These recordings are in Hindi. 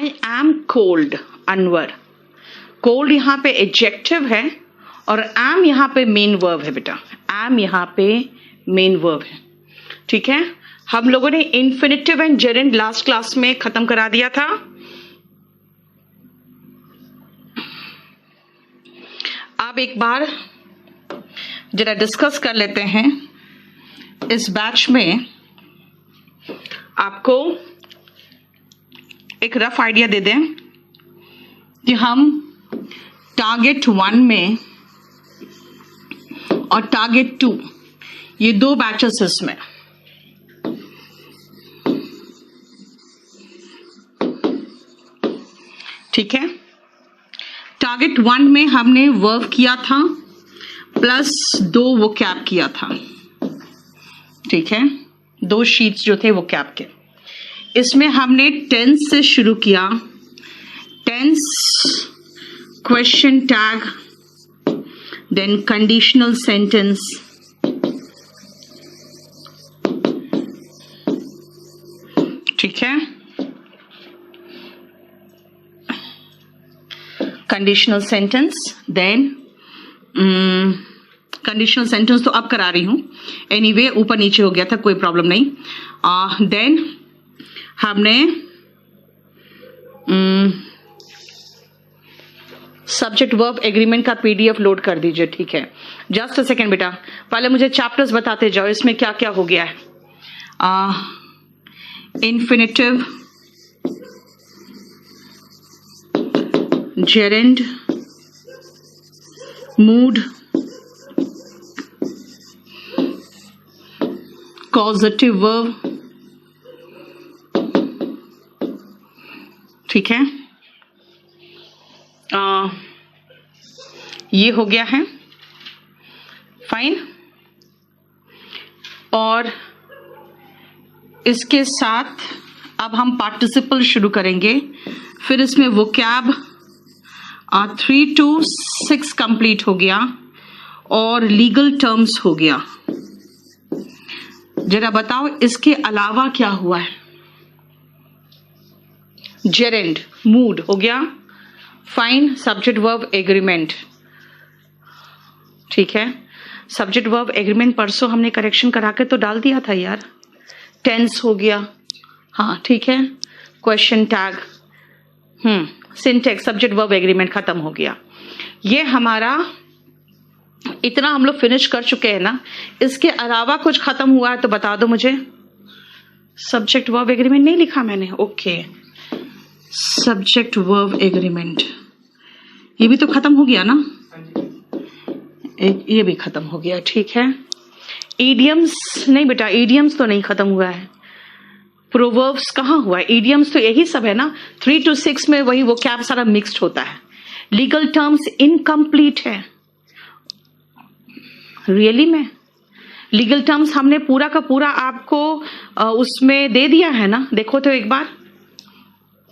M cold, Anwar. कोल्ड यहाँ पे एडजेक्टिव है और एम यहाँ पे मेन वर्ब है बेटा, एम यहाँ पे मेन वर्ब है। ठीक है, हम लोगों ने infinitive and gerund last class में खत्म करा दिया था। अब एक बार जरा डिस्कस कर लेते हैं। इस बैच में आपको एक रफ आइडिया दे दें कि हम टारगेट 1 में और टारगेट 2 ये 2 बैचेस इसमें, ठीक है। टारगेट 1 में हमने वर्ब किया था प्लस 2 वोकैब किया था, ठीक है, 2 शीट्स जो थे वोकैब के। इसमें हमने टेंस से शुरू किया, tense, question tag, then conditional sentence, ठीक है, conditional sentence, then conditional sentence तो अब करा रही हूं, एनीवे ऊपर नीचे हो गया था, कोई प्रॉब्लम नहीं। देन हमने सब्जेक्ट वर्ब एग्रीमेंट का पीडीएफ लोड कर दीजिए, ठीक है। जस्ट अ सेकेंड बेटा, पहले मुझे चैप्टर्स बताते जाओ, इसमें क्या क्या हो गया है। Infinitive, gerund, mood, causative verb, ठीक है, ये हो गया है, फाइन। और इसके साथ अब हम पार्टिसिपल शुरू करेंगे, फिर इसमें वोकैब 3 to 6 कंप्लीट हो गया और लीगल टर्म्स हो गया। जरा बताओ इसके अलावा क्या हुआ है। जेरेंड, मूड हो गया, फाइन, सब्जेक्ट वर्ब एग्रीमेंट, ठीक है। सब्जेक्ट वर्ब एग्रीमेंट परसों हमने करेक्शन करा के तो डाल दिया था यार। टेंस हो गया, हाँ ठीक है, question tag, syntax, subject verb agreement खत्म हो गया। ये हमारा इतना हम लोग फिनिश कर चुके हैं ना। इसके अलावा कुछ खत्म हुआ है तो बता दो मुझे। सब्जेक्ट वर्ब एग्रीमेंट नहीं लिखा मैंने, ओके, सब्जेक्ट वर्ब एग्रीमेंट ये भी तो खत्म हो गया ना, ये भी खत्म हो गया, ठीक है। ईडियम्स नहीं बेटा, ईडियम्स तो नहीं खत्म हुआ है। प्रोवर्ब्स कहाँ हुआ है, ईडियम्स तो यही सब है ना। 3 to 6 में वही वो कैब सारा मिक्स्ड होता है। लीगल टर्म्स इनकम्प्लीट है, रियली में लीगल टर्म्स हमने पूरा का पूरा आपको उसमें दे दिया है ना। देखो तो एक बार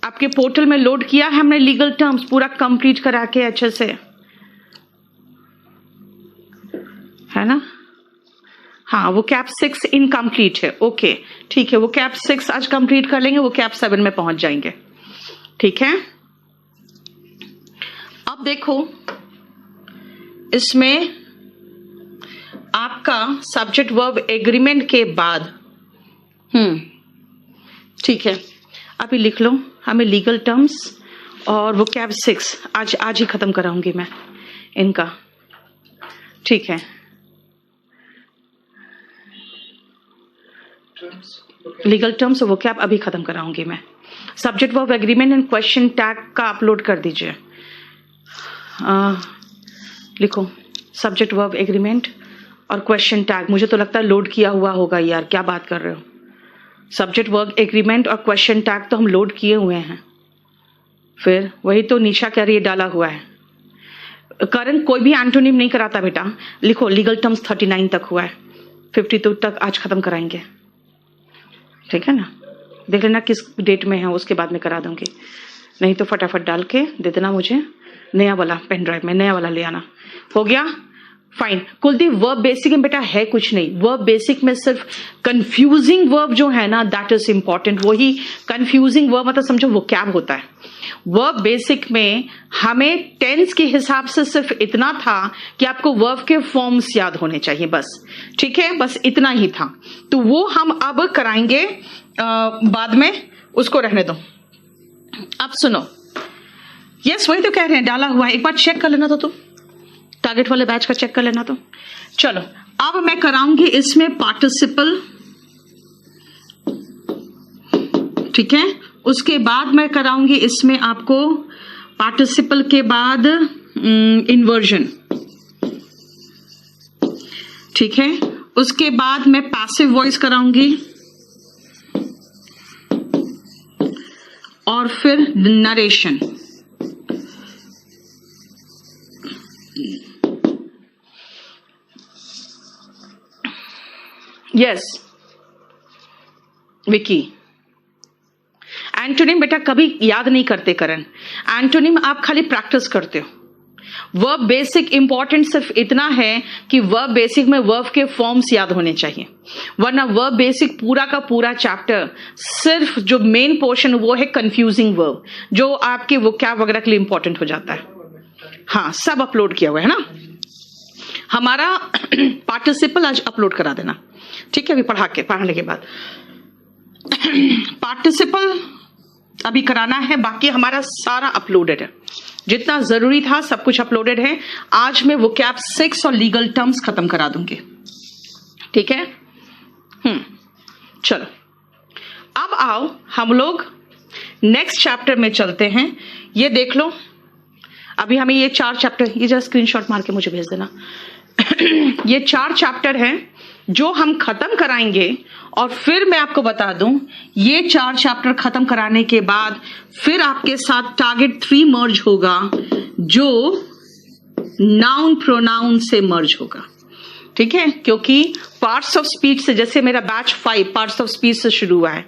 आपके पोर्टल में लोड किया है हमने लीगल टर्म्स पूरा कंप्लीट करा के अच्छे से, है ना। हाँ, वो कैप 6 इनकम्प्लीट है, ओके ठीक है। वो कैप 6 आज कंप्लीट कर लेंगे, वो कैप 7 में पहुंच जाएंगे, ठीक है। अब देखो इसमें आपका सब्जेक्ट वर्ब एग्रीमेंट के बाद ठीक है, अभी लिख लो हमें लीगल टर्म्स और वो कैप 6 आज ही खत्म कराऊंगी मैं इनका, ठीक है। लीगल टर्म्स वो कैप अभी खत्म कराऊंगी मैं। Subject verb agreement and question tag का अपलोड कर दीजिए। लिखो सब्जेक्ट वर्ब एग्रीमेंट और क्वेश्चन टैग। मुझे तो लगता है लोड किया हुआ होगा यार, क्या बात कर रहे हो। सब्जेक्ट वर्ब एग्रीमेंट और क्वेश्चन टैग तो हम लोड किए हुए हैं, फिर वही तो नीचा कह रही है डाला हुआ है। करण कोई भी एंटोनिम नहीं कराता बेटा। लिखो लीगल टर्म्स 39 तक हुआ है, 52 तक आज खत्म कराएंगे, ठीक है ना। देख लेना किस डेट में है, उसके बाद में करा दूंगी, नहीं तो फटाफट डाल के दे देना मुझे। नया वाला पेन ड्राइव में नया वाला ले आना। हो गया, फाइन। कुलदीप वर्ब बेसिक में बेटा है कुछ नहीं, वर्ब बेसिक में सिर्फ कंफ्यूजिंग वर्ब जो है ना दैट इज इंपॉर्टेंट। वही कंफ्यूजिंग वर्ब मतलब समझो वो क्या होता है। वर्ब बेसिक में हमें टेंस के हिसाब से सिर्फ इतना था कि आपको वर्ब के फॉर्म्स याद होने चाहिए बस, ठीक है, बस इतना ही था। तो वो हम अब कराएंगे बाद में, उसको रहने दो। अब सुनो, यस वही तो कह रहे हैं, डाला हुआ है, एक बार चेक कर लेना तो तुम टारगेट वाले बैच का चेक कर लेना। तो चलो अब मैं कराऊंगी इसमें पार्टिसिपल, ठीक है, उसके बाद मैं कराऊंगी इसमें आपको पार्टिसिपल के बाद इन्वर्जन, ठीक है, उसके बाद मैं पैसिव वॉइस कराऊंगी और फिर नरेशन। यस विकी, एंटोनिम बेटा कभी याद नहीं करते करण, एंटोनिम आप खाली प्रैक्टिस करते हो। वर्ब बेसिक इंपॉर्टेंट सिर्फ इतना है कि वर्ब बेसिक में वर्ब के फॉर्म्स याद होने चाहिए, वरना वर्ब बेसिक पूरा का पूरा चैप्टर सिर्फ जो मेन पोर्शन वो है कंफ्यूजिंग वर्ब, जो आपके वोकैब वगैरह के लिए इंपॉर्टेंट हो जाता है। हाँ सब अपलोड किया हुआ है ना, हमारा पार्टिसिपल आज अपलोड करा देना, ठीक है, अभी पढ़ाने के बाद पार्टिसिपल अभी कराना है, बाकी हमारा सारा अपलोडेड है, जितना जरूरी था सब कुछ अपलोडेड है। आज मैं वोकैब 6 और लीगल टर्म्स खत्म करा दूंगी, ठीक है। चलो अब आओ हम लोग नेक्स्ट चैप्टर में चलते हैं। ये देख लो, अभी हमें ये 4 चैप्टर, ये जरा स्क्रीनशॉट मार के मुझे भेज देना ये 4 चैप्टर हैं जो हम खत्म कराएंगे, और फिर मैं आपको बता दूं ये 4 चैप्टर खत्म कराने के बाद फिर आपके साथ टारगेट 3 मर्ज होगा, जो नाउन प्रोनाउन से मर्ज होगा, ठीक है, क्योंकि पार्ट्स ऑफ स्पीच से, जैसे मेरा बैच 5 पार्ट्स ऑफ स्पीच से शुरू हुआ है,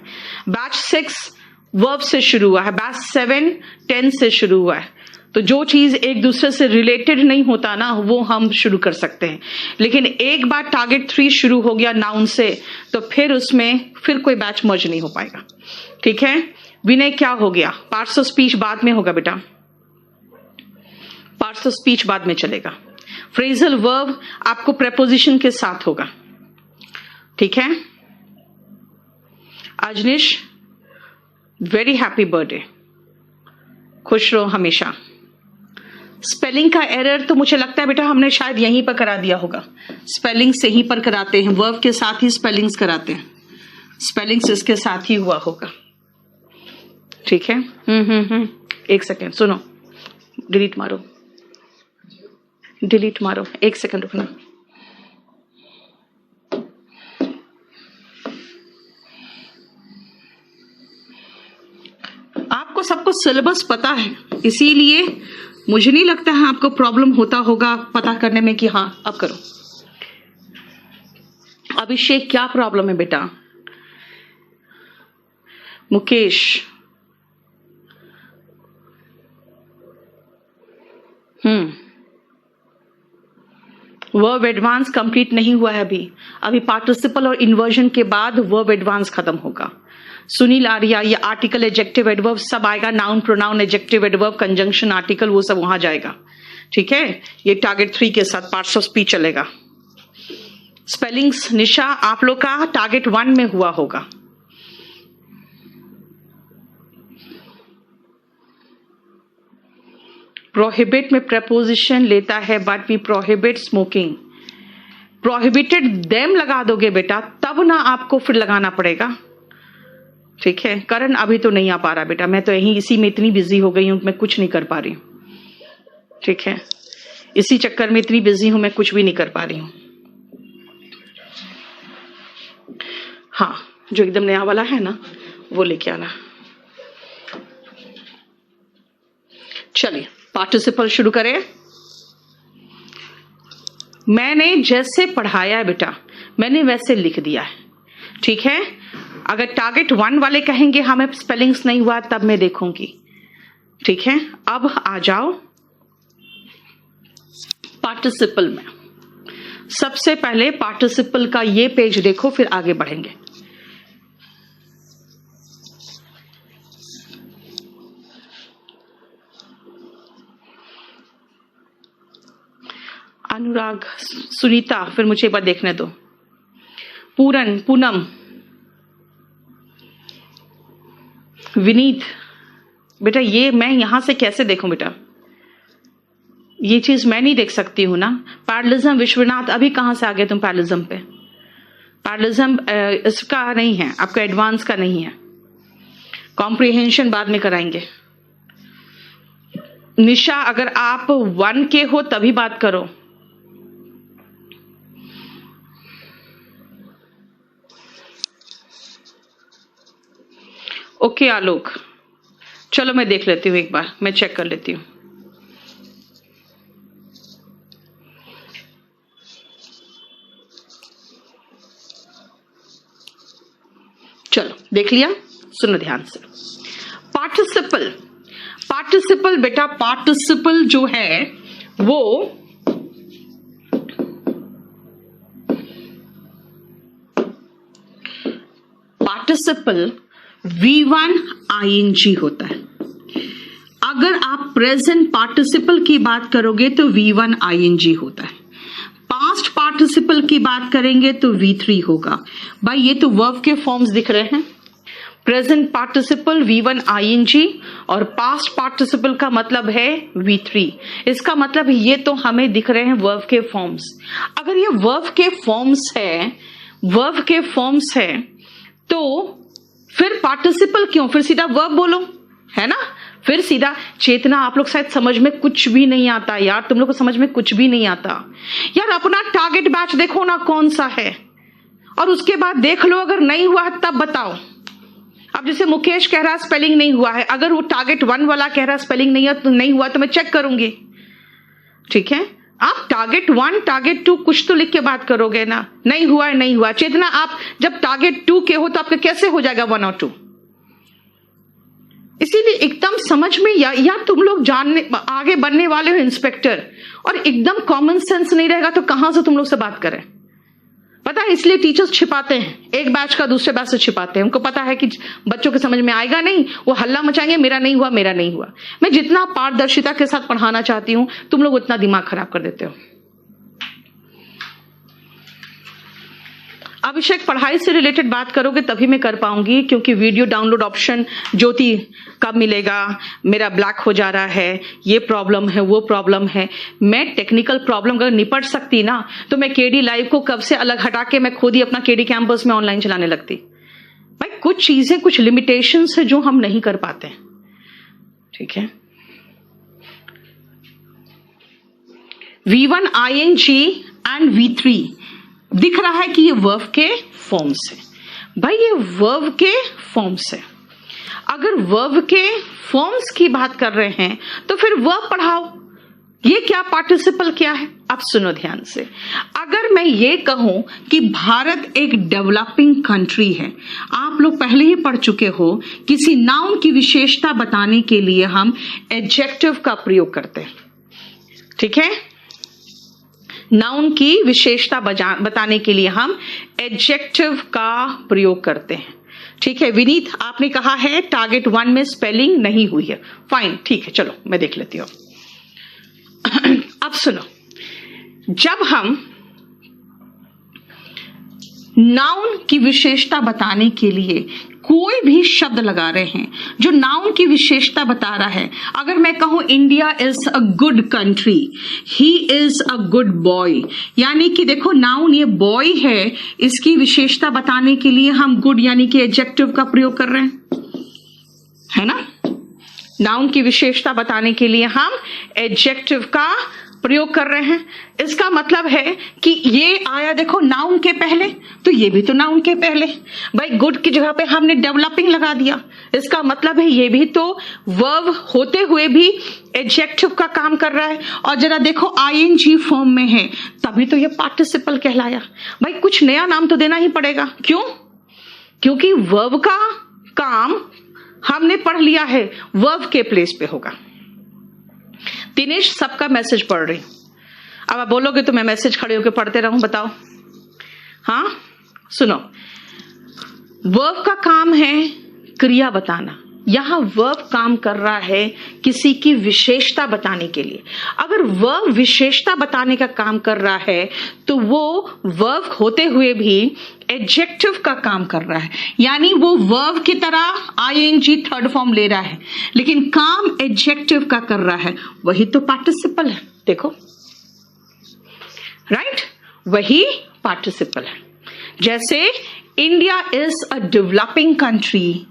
बैच 6 वर्ब से शुरू हुआ है, बैच 7 टेंस से शुरू हुआ है। तो जो चीज एक दूसरे से रिलेटेड नहीं होता ना वो हम शुरू कर सकते हैं, लेकिन एक बार टारगेट 3 शुरू हो गया नाउन से तो फिर उसमें फिर कोई बैच मर्ज नहीं हो पाएगा, ठीक है। विनय क्या हो गया, पार्ट्स ऑफ स्पीच बाद में होगा बेटा, पार्ट्स ऑफ स्पीच बाद में चलेगा। फ्रेजल वर्ब आपको प्रेपोजिशन के साथ होगा, ठीक है। अजनीश वेरी हैप्पी बर्थडे, खुश रहो हमेशा। स्पेलिंग का एरर तो मुझे लगता है बेटा हमने शायद यहीं पर करा दिया होगा, स्पेलिंग से ही पर कराते हैं, वर्ब के साथ ही स्पेलिंग्स कराते हैं, स्पेलिंग्स इसके साथ ही हुआ होगा, ठीक है। एक सेकेंड सुनो, डिलीट मारो, डिलीट मारो, एक सेकेंड रुकना। आपको सबको सिलेबस पता है, इसीलिए मुझे नहीं लगता है आपको प्रॉब्लम होता होगा पता करने में कि हाँ अब करो। अभिषेक क्या प्रॉब्लम है बेटा, मुकेश वर्ब एडवांस कंप्लीट नहीं हुआ है अभी पार्टिसिपल और इन्वर्जन के बाद वर्ब एडवांस खत्म होगा। सुनील आर्या, ये आर्टिकल एडजेक्टिव एडवर्ब सब आएगा, noun pronoun adjective adverb conjunction article वो सब वहां जाएगा, ठीक है। ये टारगेट 3 के साथ पार्ट्स ऑफ स्पीच चलेगा। स्पेलिंग्स निशा आप लोग का टारगेट 1 में हुआ होगा। प्रोहिबिट में प्रपोजिशन लेता है but we prohibit smoking, prohibited them लगा दोगे बेटा तब ना आपको फिर लगाना पड़ेगा, ठीक है। करण अभी तो नहीं आ पा रहा बेटा, मैं तो यहीं इसी में इतनी बिजी हो गई हूं, मैं कुछ नहीं कर पा रही हूं, ठीक है, इसी चक्कर में इतनी बिजी हूं मैं कुछ भी नहीं कर पा रही हूं। हाँ जो एकदम नया वाला है ना वो लेके आना। चलिए पार्टिसिपल शुरू करें। मैंने जैसे पढ़ाया है बेटा मैंने वैसे लिख दिया है, ठीक है। अगर टारगेट 1 वाले कहेंगे हमें स्पेलिंग्स नहीं हुआ तब मैं देखूंगी, ठीक है। अब आ जाओ पार्टिसिपल में, सबसे पहले पार्टिसिपल का ये पेज देखो, फिर आगे बढ़ेंगे। अनुराग, सुनीता, फिर मुझे एक बार देखने दो। पूरन, पूनम, विनीत, बेटा ये मैं यहां से कैसे देखूं बेटा, ये चीज मैं नहीं देख सकती हूं ना। पैरलिज्म, विश्वनाथ, अभी कहां से आ गए तुम पैरलिज्म पे? पैरलिज्म इसका नहीं है, आपका एडवांस का नहीं है। कॉम्प्रिहेंशन बाद में कराएंगे। निशा, अगर आप 1 के हो तभी बात करो। ओके आलोक, चलो मैं देख लेती हूँ एक बार, मैं चेक कर लेती हूँ। चलो देख लिया, सुनो ध्यान से। पार्टिसिपल, पार्टिसिपल बेटा, पार्टिसिपल जो है वो पार्टिसिपल V1 ing होता है। अगर आप प्रेजेंट पार्टिसिपल की बात करोगे तो V1 ing होता है। पास्ट पार्टिसिपल की बात करेंगे तो V3 होगा। भाई ये तो वर्ब के फॉर्म्स दिख रहे हैं। प्रेजेंट पार्टिसिपल V1 ing और पास्ट पार्टिसिपल का मतलब है V3। इसका मतलब ये तो हमें दिख रहे हैं वर्ब के फॉर्म्स। अगर ये वर्ब के फॉर्म्स है, वर्ब के फॉर्म्स है तो फिर पार्टिसिपल क्यों? फिर सीधा वर्ब बोलो, है ना? फिर सीधा चेतना। आप लोग शायद समझ में कुछ भी नहीं आता यार, तुम लोग को समझ में कुछ भी नहीं आता यार। अपना टारगेट बैच देखो ना कौन सा है, और उसके बाद देख लो, अगर नहीं हुआ है तब बताओ। अब जैसे मुकेश कह रहा है स्पेलिंग नहीं हुआ है, अगर वो टारगेट 1 वाला कह रहा है स्पेलिंग नहीं हुआ तो मैं चेक करूंगी, ठीक है? आप टारगेट 1 टारगेट 2 कुछ तो लिख के बात करोगे ना। नहीं हुआ है, नहीं हुआ। चेतना, आप जब टारगेट 2 के हो तो आपका कैसे हो जाएगा 1 और 2? इसीलिए एकदम समझ में या तुम लोग जानने आगे बढ़ने वाले हो इंस्पेक्टर, और एकदम कॉमन सेंस नहीं रहेगा तो कहां से तुम लोग से बात करें? पता है, इसलिए टीचर्स छिपाते हैं, एक बैच का दूसरे बैच से छिपाते हैं। उनको पता है कि बच्चों के समझ में आएगा नहीं, वो हल्ला मचाएंगे, मेरा नहीं हुआ, मेरा नहीं हुआ। मैं जितना पारदर्शिता के साथ पढ़ाना चाहती हूं, तुम लोग उतना दिमाग खराब कर देते हो। अभिषेक, पढ़ाई से रिलेटेड बात करोगे तभी मैं कर पाऊंगी, क्योंकि वीडियो डाउनलोड ऑप्शन ज्योति कब मिलेगा, मेरा ब्लैक हो जा रहा है, ये प्रॉब्लम है, वो प्रॉब्लम है। मैं टेक्निकल प्रॉब्लम अगर निपट सकती ना तो मैं केडी लाइव को कब से अलग हटा के मैं खुद ही अपना केडी कैंपस में ऑनलाइन चलाने लगती। भाई कुछ चीजें, कुछ लिमिटेशंस है जो हम नहीं कर पाते, ठीक है? V1 ing एंड V3 दिख रहा है कि ये वर्ब के फॉर्म्स है। भाई ये वर्ब के फॉर्म्स है। अगर वर्ब के फॉर्म्स की बात कर रहे हैं तो फिर वर्ब पढ़ाओ। ये क्या पार्टिसिपल क्या है? अब सुनो ध्यान से। अगर मैं ये कहूं कि भारत एक डेवलपिंग कंट्री है, आप लोग पहले ही पढ़ चुके हो, किसी नाउन की विशेषता बताने के लिए हम एडजेक्टिव का प्रयोग करते हैं, ठीक है? नाउन की विशेषता बताने के लिए हम एडजेक्टिव का प्रयोग करते हैं, ठीक है? विनीत, आपने कहा है टारगेट 1 में स्पेलिंग नहीं हुई है, फाइन, ठीक है, चलो मैं देख लेती हूं। अब सुनो, जब हम नाउन की विशेषता बताने के लिए कोई भी शब्द लगा रहे हैं जो नाउन की विशेषता बता रहा है, अगर मैं कहूं India is a good country, he is a good boy, यानी कि देखो नाउन ये बॉय है, इसकी विशेषता बताने के लिए हम गुड यानी कि एडजेक्टिव का प्रयोग कर रहे हैं, है ना? नाउन की विशेषता बताने के लिए हम एडजेक्टिव का प्रयोग कर रहे हैं। इसका मतलब है कि ये आया देखो नाउन के पहले, तो ये भी तो नाउन के पहले। भाई गुड की जगह पे हमने डेवलपिंग लगा दिया, इसका मतलब है ये भी तो वर्ब होते हुए भी एडजेक्टिव का काम कर रहा है। और जरा देखो आईएनजी फॉर्म में है, तभी तो ये पार्टिसिपल कहलाया। भाई कुछ नया नाम तो देना ही पड़ेगा, क्यों? क्योंकि वर्ब का काम हमने पढ़ लिया है, वर्ब के प्लेस पे होगा। दिनेश, सबका मैसेज पढ़ रही हूं। अब आप बोलोगे तो मैं मैसेज खड़े होकर पढ़ते रहूं, बताओ। हाँ सुनो, वर्ब का काम है क्रिया बताना। यहां वर्ब काम कर रहा है किसी की विशेषता बताने के लिए। अगर वर्ब विशेषता बताने का काम कर रहा है तो वो वर्ब होते हुए भी एडजेक्टिव का काम कर रहा है, यानी वो वर्ब की तरह आईएनजी थर्ड फॉर्म ले रहा है, लेकिन काम एडजेक्टिव का कर रहा है। वही तो पार्टिसिपल है, देखो, राइट, वही पार्टिसिपल है। जैसे India is a developing country,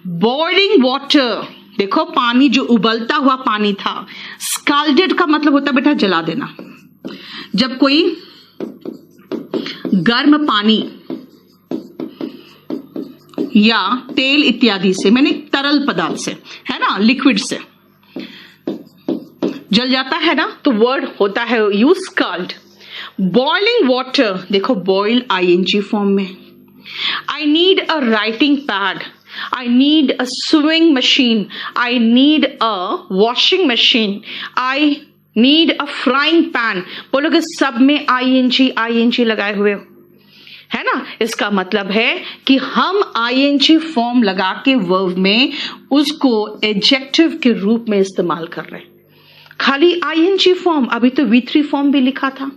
boiling water, देखो पानी जो उबलता हुआ पानी था। स्कैल्डेड का मतलब होता है बेटा जला देना। जब कोई गर्म पानी या तेल इत्यादि से, मैंने तरल पदार्थ से, है ना, लिक्विड से जल जाता है ना, तो वर्ड होता है यूज स्कैल्ड। बॉइलिंग वाटर, देखो बॉइल आईएनजी फॉर्म में। I need a writing pad. I need a sewing machine. I need a washing machine. I need a frying pan. बोलोगे सब में ING लगाए हुए हो, है ना। इसका मतलब है कि हम ING फॉर्म लगा के वर्ब में उसको एडजेक्टिव के रूप में इस्तेमाल कर रहे हैं। खाली ING फॉर्म, अभी तो V3 फॉर्म भी लिखा था।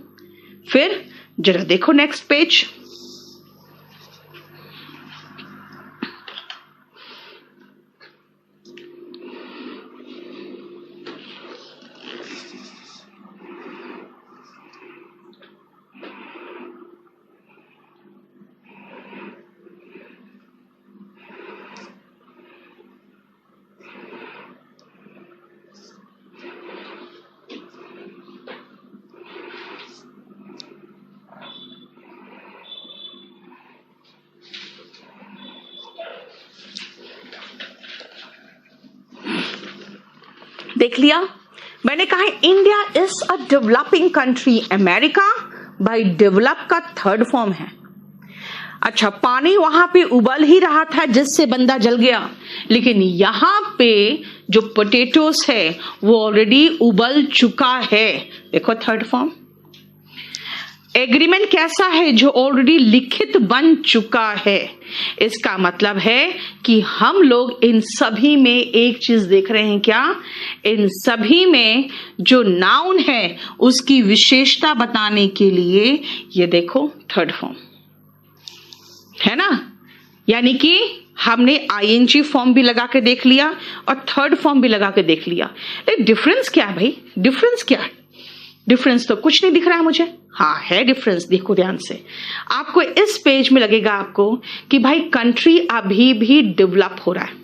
फिर जरा देखो नेक्स्ट पेज। देख लिया, मैंने कहा India is a developing country. America भाई डेवलप का थर्ड फॉर्म है। अच्छा, पानी वहां पे उबल ही रहा था जिससे बंदा जल गया, लेकिन यहां पे जो पोटैटोस है वो ऑलरेडी उबल चुका है। देखो थर्ड फॉर्म। एग्रीमेंट कैसा है? जो ऑलरेडी लिखित बन चुका है। इसका मतलब है कि हम लोग इन सभी में एक चीज देख रहे हैं, क्या? इन सभी में जो नाउन है उसकी विशेषता बताने के लिए ये देखो थर्ड फॉर्म है ना। यानी कि हमने आईएनजी फॉर्म भी लगा के देख लिया और थर्ड फॉर्म भी लगा के देख लिया। लेकिन डिफरेंस क्या है भाई? डिफरेंस क्या है? डिफरेंस तो कुछ नहीं दिख रहा है मुझे। हाँ है डिफरेंस, देखो ध्यान से। आपको इस पेज में लगेगा आपको कि भाई कंट्री अभी भी डेवलप हो रहा है।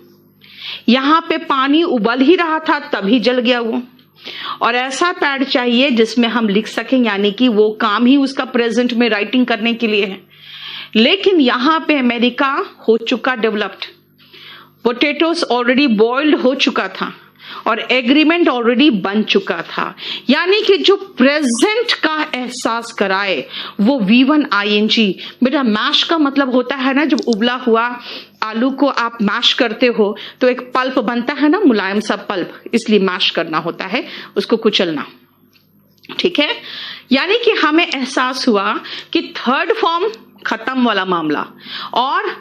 यहां पे पानी उबल ही रहा था तभी जल गया वो। और ऐसा पैड चाहिए जिसमें हम लिख सकें, यानी कि वो काम ही उसका प्रेजेंट में राइटिंग करने के लिए है। लेकिन यहां पे अमेरिका हो चुका डेवलप्ड, पोटैटोस ऑलरेडी बॉइल्ड हो चुका था और एग्रीमेंट ऑलरेडी बन चुका था। यानी कि जो प्रेजेंट का एहसास कराए वो V1 ING। बेटा मैश का मतलब होता है ना, जब उबला हुआ आलू को आप मैश करते हो तो एक पल्प बनता है ना, मुलायम सा पल्प, इसलिए मैश करना होता है, उसको कुचलना। ठीक है, यानी कि हमें एहसास हुआ कि थर्ड फॉर्म खत्म वाला मामला और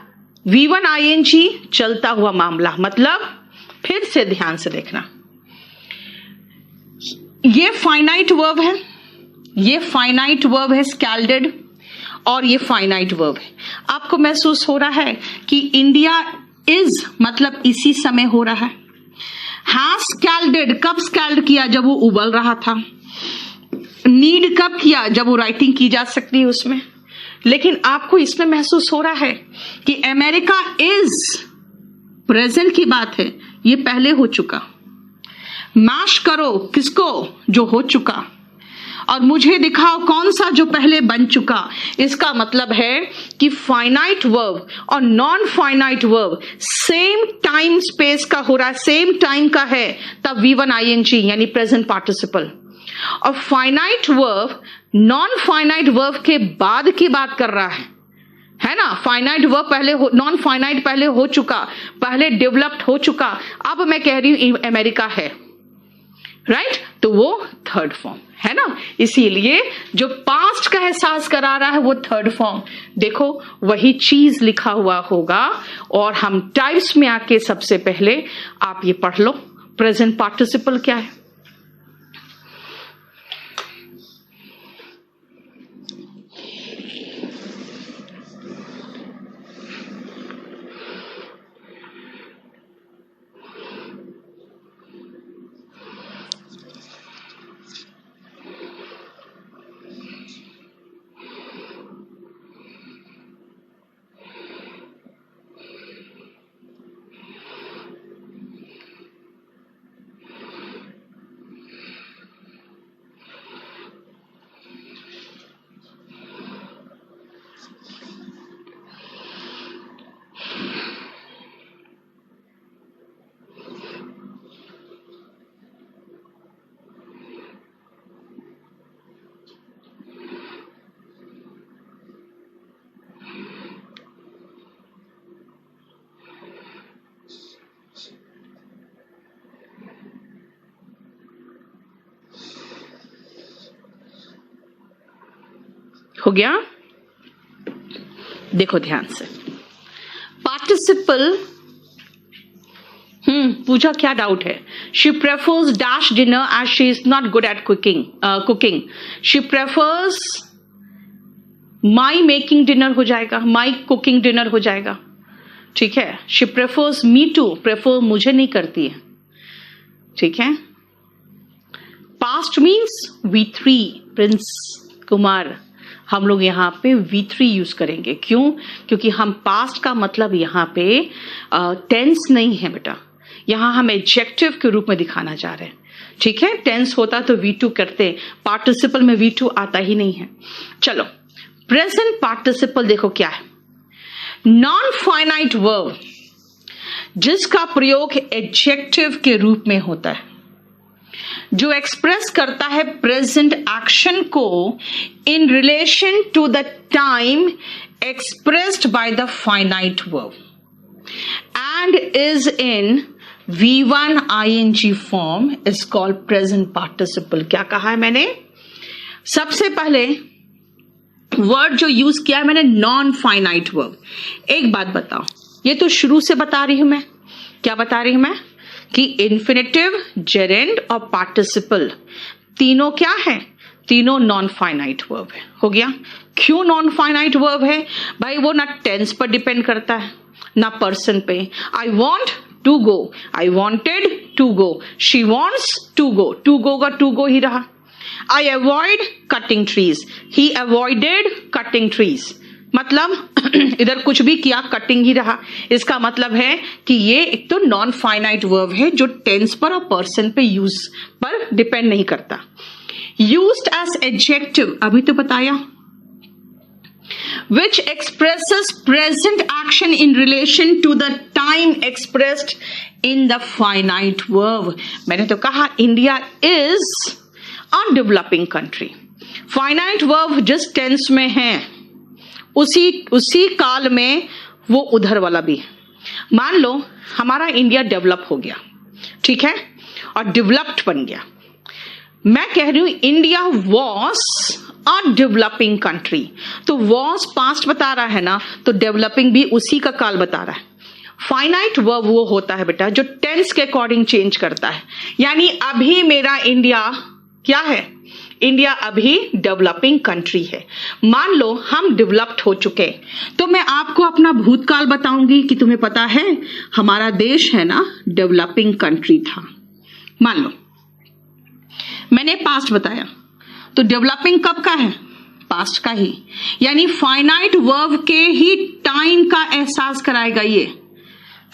V1 ING चलता हुआ मामला। मतलब फिर से ध्यान से देखना, ये फाइनाइट वर्ब है, ये फाइनाइट वर्ब है स्कैल्डेड, और ये फाइनाइट वर्ब है। आपको महसूस हो रहा है कि इंडिया इज मतलब इसी समय हो रहा है। हैज स्कैल्डेड कब स्कैल्ड किया? जब वो उबल रहा था। नीड कब किया? जब वो राइटिंग की जा सकती है उसमें। लेकिन आपको इसमें महसूस हो रहा है कि अमेरिका इज प्रेजेंट की बात है, ये पहले हो चुका। मैश करो किसको? जो हो चुका, और मुझे दिखाओ कौन सा जो पहले बन चुका। इसका मतलब है कि फाइनाइट वर्ब और non finite verb same time space का हो रहा है, सेम टाइम का है, तब V1 ING यानी प्रेजेंट पार्टिसिपल। और finite verb non finite verb के बाद की बात कर रहा है ना। फाइनाइट वर्ब पहले हो, नॉन फाइनाइट पहले हो चुका, पहले डेवलप्ड हो चुका। अब मैं कह रही हूं अमेरिका है, राइट तो वो थर्ड फॉर्म है ना, इसीलिए जो पास्ट का एहसास करा रहा है वो थर्ड फॉर्म। देखो वही चीज लिखा हुआ होगा और हम टाइप्स में आके सबसे पहले आप ये पढ़ लो प्रेजेंट पार्टिसिपल क्या है। हो गया, देखो ध्यान से पार्टिसिपल। पूछा क्या डाउट है। She prefers dash dinner as she is not good at cooking. She prefers my making dinner हो जाएगा, माई कुकिंग डिनर हो जाएगा, ठीक है। She prefers me to, prefer मुझे नहीं करती है, ठीक है। Past means V3 Prince Kumar, हम लोग यहाँ पे V3 यूज करेंगे। क्यों? क्योंकि हम पास्ट का मतलब यहाँ पे टेंस नहीं है बेटा, यहाँ हम एडजेक्टिव के रूप में दिखाना चाह रहे हैं, ठीक है। टेंस होता तो V2 करते, पार्टिसिपल में V2 आता ही नहीं है। चलो प्रेजेंट पार्टिसिपल देखो क्या है। नॉन फाइनाइट वर्ब जिसका प्रयोग एडजेक्टिव के रूप में होता है, जो एक्सप्रेस करता है प्रेजेंट एक्शन को in relation to the time expressed by the finite verb and is in V1 ing form is called present participle. क्या कहा है मैंने? सबसे पहले वर्ड जो यूज किया है मैंने नॉन फाइनाइट वर्ब। एक बात बताओ, ये तो शुरू से बता रही हूं मैं, क्या बता रही हूं मैं कि इन्फिनेटिव, जेरेंड और पार्टिसिपल तीनों क्या है? तीनों नॉन फाइनाइट वर्ब है। हो गया। क्यों नॉन फाइनाइट वर्ब है भाई? वो ना टेंस पर डिपेंड करता है ना पर्सन पे। I want to go, I wanted to go, she wants to go, to go का टू गो ही रहा। I avoid cutting trees, he avoided cutting trees, मतलब इधर कुछ भी किया कटिंग ही रहा। इसका मतलब है कि ये एक तो नॉन फाइनाइट वर्ब है जो टेंस पर और पर्सन पे यूज पर डिपेंड नहीं करता। यूज्ड एज एडजेक्टिव अभी तो बताया, which expresses present action in relation to the time expressed in the finite verb। मैंने तो कहा India is a developing country। finite verb जिस टेंस में है उसी काल में वो उधर वाला भी है। मान लो हमारा इंडिया डेवलप हो गया, ठीक है, और डेवलप्ड बन गया। मैं कह रही हूं India was a developing country, तो वॉज पास्ट बता रहा है ना, तो डेवलपिंग भी उसी का काल बता रहा है। फाइनाइट वर्ब वो होता है बेटा जो टेंस के अकॉर्डिंग चेंज करता है। यानी अभी मेरा इंडिया क्या है? इंडिया अभी डेवलपिंग कंट्री है। मान लो हम डेवलप्ड हो चुके, तो मैं आपको अपना भूतकाल बताऊंगी कि तुम्हें पता है हमारा देश है ना डेवलपिंग कंट्री था। मान लो मैंने पास्ट बताया, तो डेवलपिंग कब का है? पास्ट का ही। यानी फाइनाइट वर्ब के ही टाइम का एहसास कराएगा। ये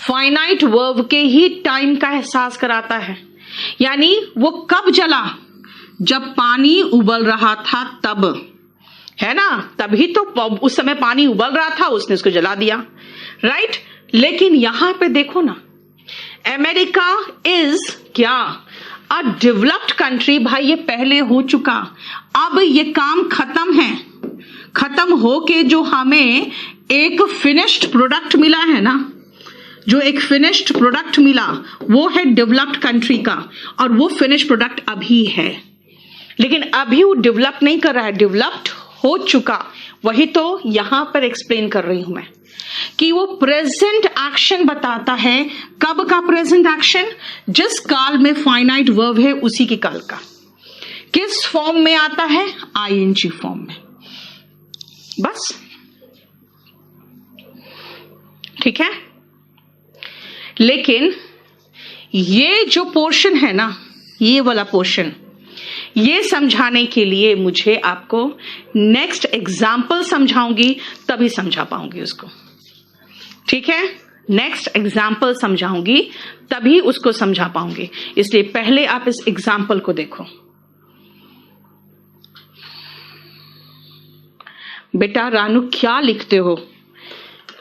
फाइनाइट वर्ब के ही टाइम का एहसास कराता है। यानी वो कब जला? जब पानी उबल रहा था तब, है ना, तभी तो उस समय पानी उबल रहा था, उसने उसको जला दिया, राइट। लेकिन यहां पे देखो ना, अमेरिका इज क्या? A developed country. भाई ये पहले हो चुका, अब ये काम खत्म है। खत्म होके जो हमें एक फिनिश्ड प्रोडक्ट मिला है ना, जो एक फिनिश्ड प्रोडक्ट मिला वो है डेवलप्ड कंट्री का, और वो फिनिश्ड प्रोडक्ट अभी है, लेकिन अभी वो डेवलप नहीं कर रहा है, डेवलप्ड हो चुका। वही तो यहां पर एक्सप्लेन कर रही हूं मैं कि वो प्रेजेंट एक्शन बताता है। कब का प्रेजेंट एक्शन? जिस काल में फाइनाइट वर्ब है उसी के काल का। किस फॉर्म में आता है? आईएनजी फॉर्म में। बस, ठीक है। लेकिन ये जो पोर्शन है ना, ये वाला पोर्शन, ये समझाने के लिए मुझे आपको नेक्स्ट एग्जाम्पल समझाऊंगी, तभी समझा पाऊंगी उसको, ठीक है। नेक्स्ट एग्जाम्पल समझाऊंगी तभी उसको समझा पाऊंगी, इसलिए पहले आप इस एग्जाम्पल को देखो। बेटा रानू क्या लिखते हो?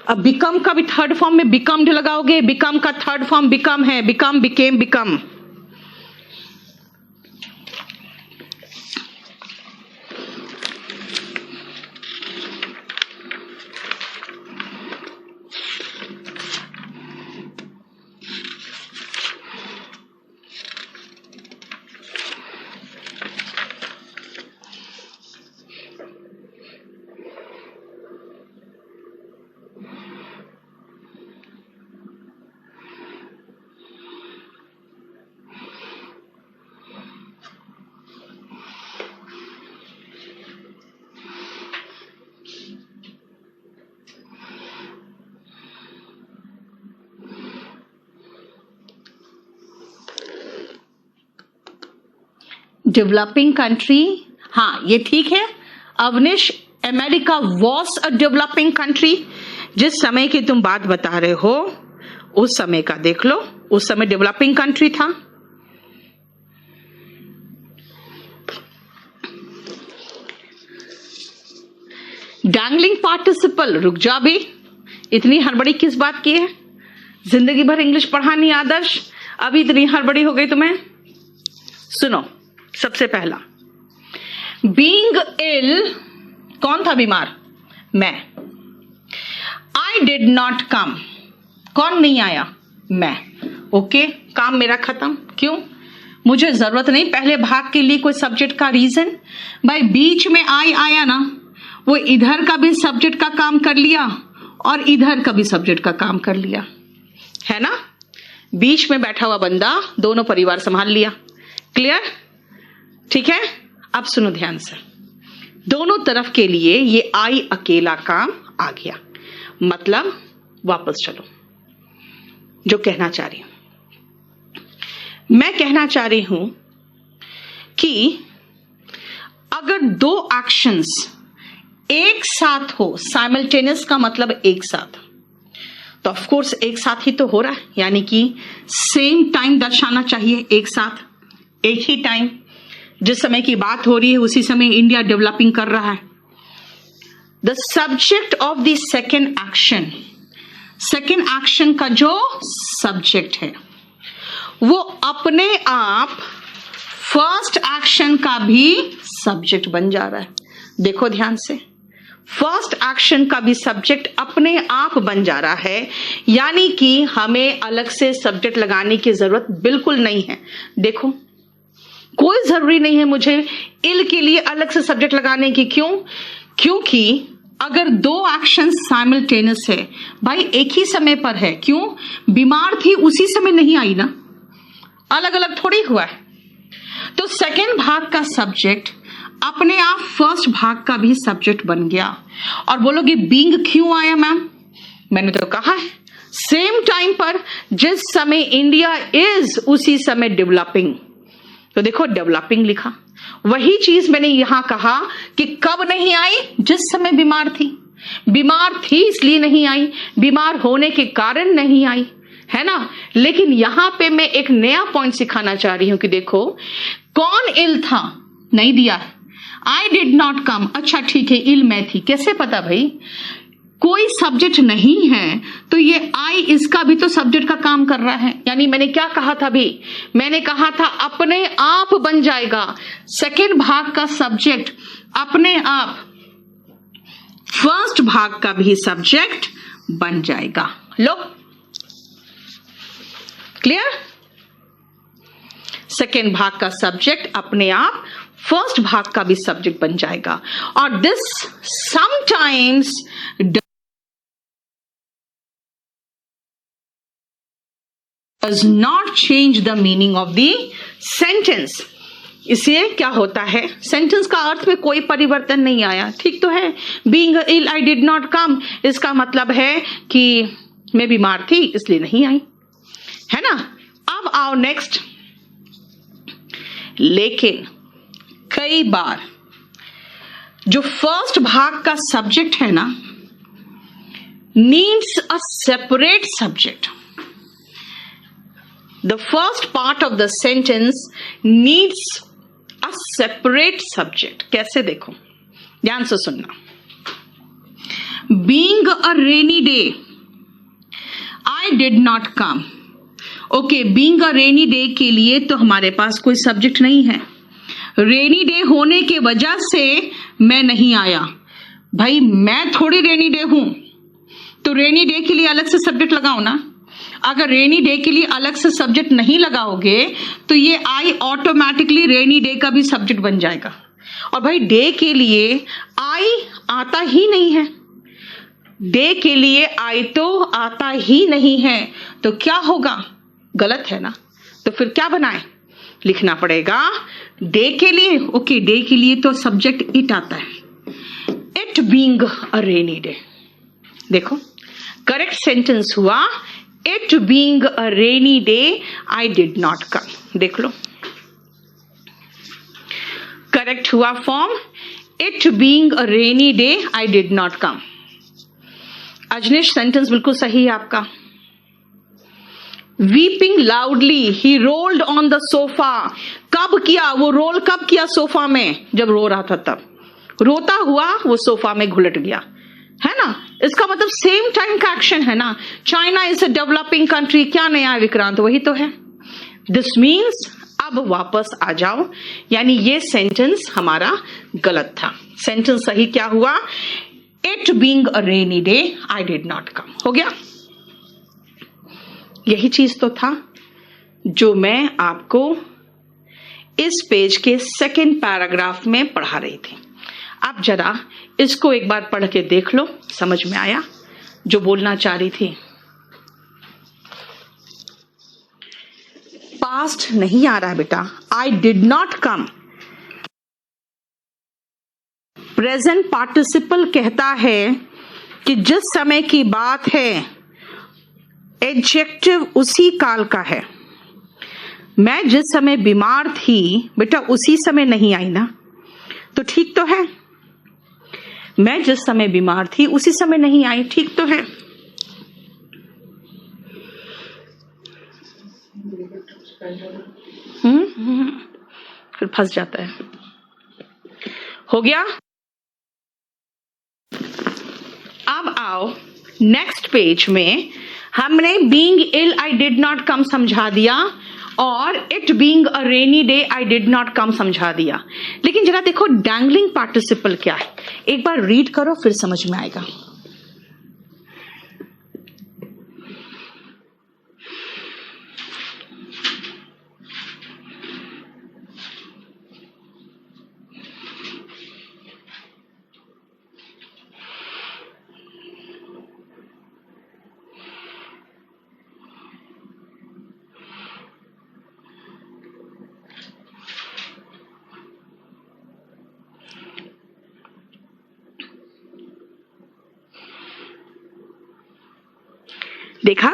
अब बिकम का भी थर्ड फॉर्म में बिकम्ड लगाओगे, बिकम का थर्ड फॉर्म बिकम है, become, became, become. Developing country, हाँ ये ठीक है Avnish. America was a developing country. जिस समय की तुम बात बता रहे हो उस समय का देख लो, उस समय डेवलपिंग कंट्री था। डैंगलिंग पार्टिसिपल, रुक जा भी, इतनी हड़बड़ी किस बात की है? जिंदगी भर इंग्लिश पढ़ा नहीं आदर्श, अभी इतनी हड़बड़ी हो गई तुम्हें? सुनो, सबसे पहला बीइंग इल, कौन था बीमार? मैं। आई डिड नॉट कम, कौन नहीं आया? मैं। ओके, काम मेरा खत्म। क्यों? मुझे जरूरत नहीं पहले भाग के लिए कोई सब्जेक्ट का रीजन। भाई बीच में आई आया ना, वो इधर का भी सब्जेक्ट का काम कर लिया और इधर का भी सब्जेक्ट का काम कर लिया, है ना। बीच में बैठा हुआ बंदा दोनों परिवार संभाल लिया। क्लियर? ठीक है। अब सुनो ध्यान से, दोनों तरफ के लिए ये आई अकेला काम आ गया। मतलब वापस चलो, जो कहना चाह रही हूं, मैं कहना चाह रही हूं कि अगर दो एक्शंस एक साथ हो, साइमल्टेनियस का मतलब एक साथ, तो ऑफ कोर्स एक साथ ही तो हो रहा है, यानी कि सेम टाइम दर्शाना चाहिए, एक साथ, एक ही टाइम। जिस समय की बात हो रही है उसी समय इंडिया डेवलपिंग कर रहा है। The subject of the second action, second action का जो सब्जेक्ट है वो अपने आप फर्स्ट एक्शन का भी सब्जेक्ट बन जा रहा है। देखो ध्यान से, फर्स्ट एक्शन का भी सब्जेक्ट अपने आप बन जा रहा है, यानी कि हमें अलग से सब्जेक्ट लगाने की जरूरत बिल्कुल नहीं है। देखो, कोई जरूरी नहीं है मुझे इल के लिए अलग से सब्जेक्ट लगाने की। क्यों? क्योंकि अगर दो एक्शन साइमल्टेनियस है, भाई एक ही समय पर है। क्यों? बीमार थी उसी समय नहीं आई ना, अलग अलग थोड़ी हुआ है। तो सेकेंड भाग का सब्जेक्ट अपने आप फर्स्ट भाग का भी सब्जेक्ट बन गया। और बोलोगे बीइंग क्यों आया मैम? मैंने तो कहा है सेम टाइम पर, जिस समय इंडिया इज उसी समय डेवलपिंग। तो देखो डेवलपिंग लिखा, वही चीज मैंने यहां कहा कि कब नहीं आई? जिस समय बीमार थी। बीमार थी इसलिए नहीं आई, बीमार होने के कारण नहीं आई, है ना। लेकिन यहां पे मैं एक नया पॉइंट सिखाना चाह रही हूं कि देखो कौन इल था, नहीं दिया। आई डिड नॉट कम, अच्छा ठीक है इल मैं थी, कैसे पता भाई? कोई सब्जेक्ट नहीं है तो ये आई इसका भी तो सब्जेक्ट का काम कर रहा है। यानी मैंने क्या कहा था भी? मैंने कहा था अपने आप बन जाएगा, सेकेंड भाग का सब्जेक्ट अपने आप फर्स्ट भाग का भी सब्जेक्ट बन जाएगा। लो क्लियर? सेकेंड भाग का सब्जेक्ट अपने आप फर्स्ट भाग का भी सब्जेक्ट बन जाएगा। और this sometimes does not change the meaning of the sentence। इससे क्या होता है, सेंटेंस का अर्थ में कोई परिवर्तन नहीं आया, ठीक तो है। Being ill I did not come, इसका मतलब है कि मैं बीमार थी इसलिए नहीं आई, है ना। अब आओ नेक्स्ट। लेकिन कई बार जो फर्स्ट भाग का सब्जेक्ट है ना, needs a separate subject. The first part of the sentence needs a separate subject। कैसे देखो, ध्यान से सुनना। Being a rainy day, I did not come। Okay, being a rainy day के लिए तो हमारे पास कोई सब्जेक्ट नहीं है। रेनी डे होने के वजह से मैं नहीं आया। भाई मैं थोड़ी रेनी डे हूं, तो रेनी डे के लिए अलग से सब्जेक्ट लगाओ ना। अगर रेनी डे के लिए अलग से सब्जेक्ट नहीं लगाओगे तो ये आई ऑटोमेटिकली रेनी डे का भी सब्जेक्ट बन जाएगा। और भाई डे के लिए आई आता ही नहीं है, डे के लिए आई तो आता ही नहीं है, तो क्या होगा, गलत है ना। तो फिर क्या बनाए, लिखना पड़ेगा डे के लिए। ओके, डे के लिए तो सब्जेक्ट इट आता है, it being a rainy day. देखो करेक्ट सेंटेंस हुआ it being a rainy day I did not कम। देख लो करेक्ट हुआ form, it being a rainy day I did not come. Ajaneesh sentence बिल्कुल सही है आपका। Weeping loudly he rolled on the sofa. कब किया वो रोल, कब किया सोफा में, जब रो रहा था तब रोता हुआ वो सोफा में घुलट गया, है ना। इसका मतलब सेम टाइम का एक्शन है ना। China is a developing country, क्या नया है विक्रांत, वही तो है। दिस मीन्स अब वापस आ जाओ, यानी ये सेंटेंस हमारा गलत था। सेंटेंस सही क्या हुआ, it being a rainy day I did not कम। हो गया, यही चीज तो था जो मैं आपको इस पेज के सेकेंड पैराग्राफ में पढ़ा रही थी। आप जरा इसको एक बार पढ़ के देख लो, समझ में आया जो बोलना चाह रही थी। पास्ट नहीं आ रहा है बेटा, आई did not come. Present participle कहता है कि जिस समय की बात है, एडजेक्टिव उसी काल का है। मैं जिस समय बीमार थी बेटा उसी समय नहीं आई ना, तो ठीक तो है। मैं जिस समय बीमार थी उसी समय नहीं आई, ठीक तो है। फिर फंस जाता है। हो गया। अब आओ नेक्स्ट पेज में हमने being ill I did not come समझा दिया और it being a rainy day I did not come समझा दिया। लेकिन जरा देखो डैंगलिंग पार्टिसिपल क्या है, एक बार रीड करो फिर समझ में आएगा। देखा,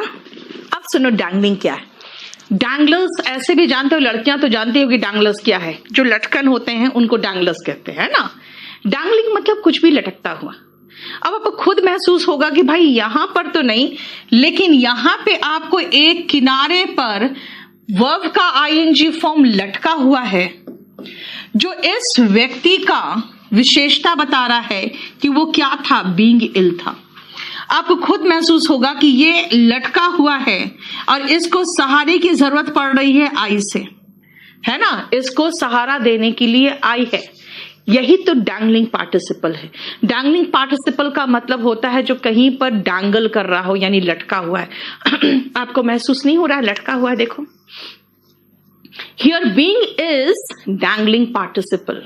अब सुनो डैंगलिंग क्या है। डैंगलर्स ऐसे भी जानते हो, लड़कियां तो जानती हो कि डैंगलर्स क्या है। जो लटकन होते हैं उनको डैंगलर्स कहते हैं ना। डैंगलिंग मतलब कुछ भी लटकता हुआ। अब आपको खुद महसूस होगा कि भाई यहां पर तो नहीं, लेकिन यहां पे आपको एक किनारे पर वर्ब का आईएनजी फॉर्म लटका हुआ है, जो इस व्यक्ति का विशेषता बता रहा है कि वो क्या था, बीइंग इल था। आपको खुद महसूस होगा कि ये लटका हुआ है और इसको सहारे की जरूरत पड़ रही है आई से, है ना। इसको सहारा देने के लिए आई है, यही तो डैंगलिंग पार्टिसिपल है। डैंगलिंग पार्टिसिपल का मतलब होता है जो कहीं पर डैंगल कर रहा हो, यानी लटका हुआ है। आपको महसूस नहीं हो रहा है लटका हुआ है? देखो, here being is dangling participle.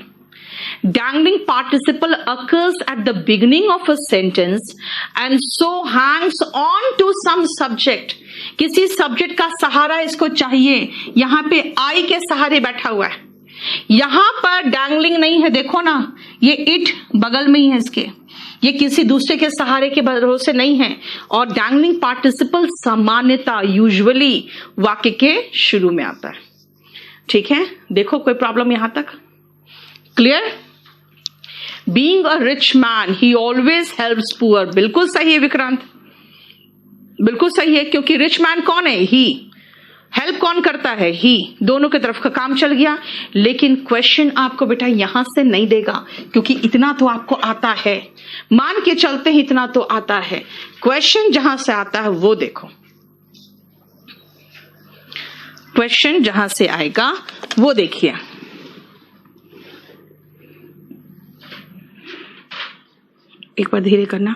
Dangling participle occurs at the beginning of a sentence and so hangs on to some subject. किसी सब्जेक्ट का सहारा इसको चाहिए। यहां पे आई के सहारे बैठा हुआ है, यहां पर डैंगलिंग नहीं है, देखो ना, ये इट बगल में ही है इसके, ये किसी दूसरे के सहारे के भरोसे नहीं है। और डैंगलिंग पार्टिसिपल सामान्यता यूजुअली वाक्य के शुरू में आता है। ठीक है, देखो कोई प्रॉब्लम यहां तक clear? Being a rich man he always helps poor, बिल्कुल सही है विक्रांत, बिल्कुल सही है, क्योंकि रिच मैन कौन है? ही। हेल्प कौन करता है? ही। दोनों की तरफ का काम चल गया। लेकिन क्वेश्चन आपको बेटा यहां से नहीं देगा, क्योंकि इतना तो आपको आता है, मान के चलते हैं इतना तो आता है। क्वेश्चन जहां से आता है वो देखो, क्वेश्चन जहां से आएगा वो देखिए। एक बार धीरे करना।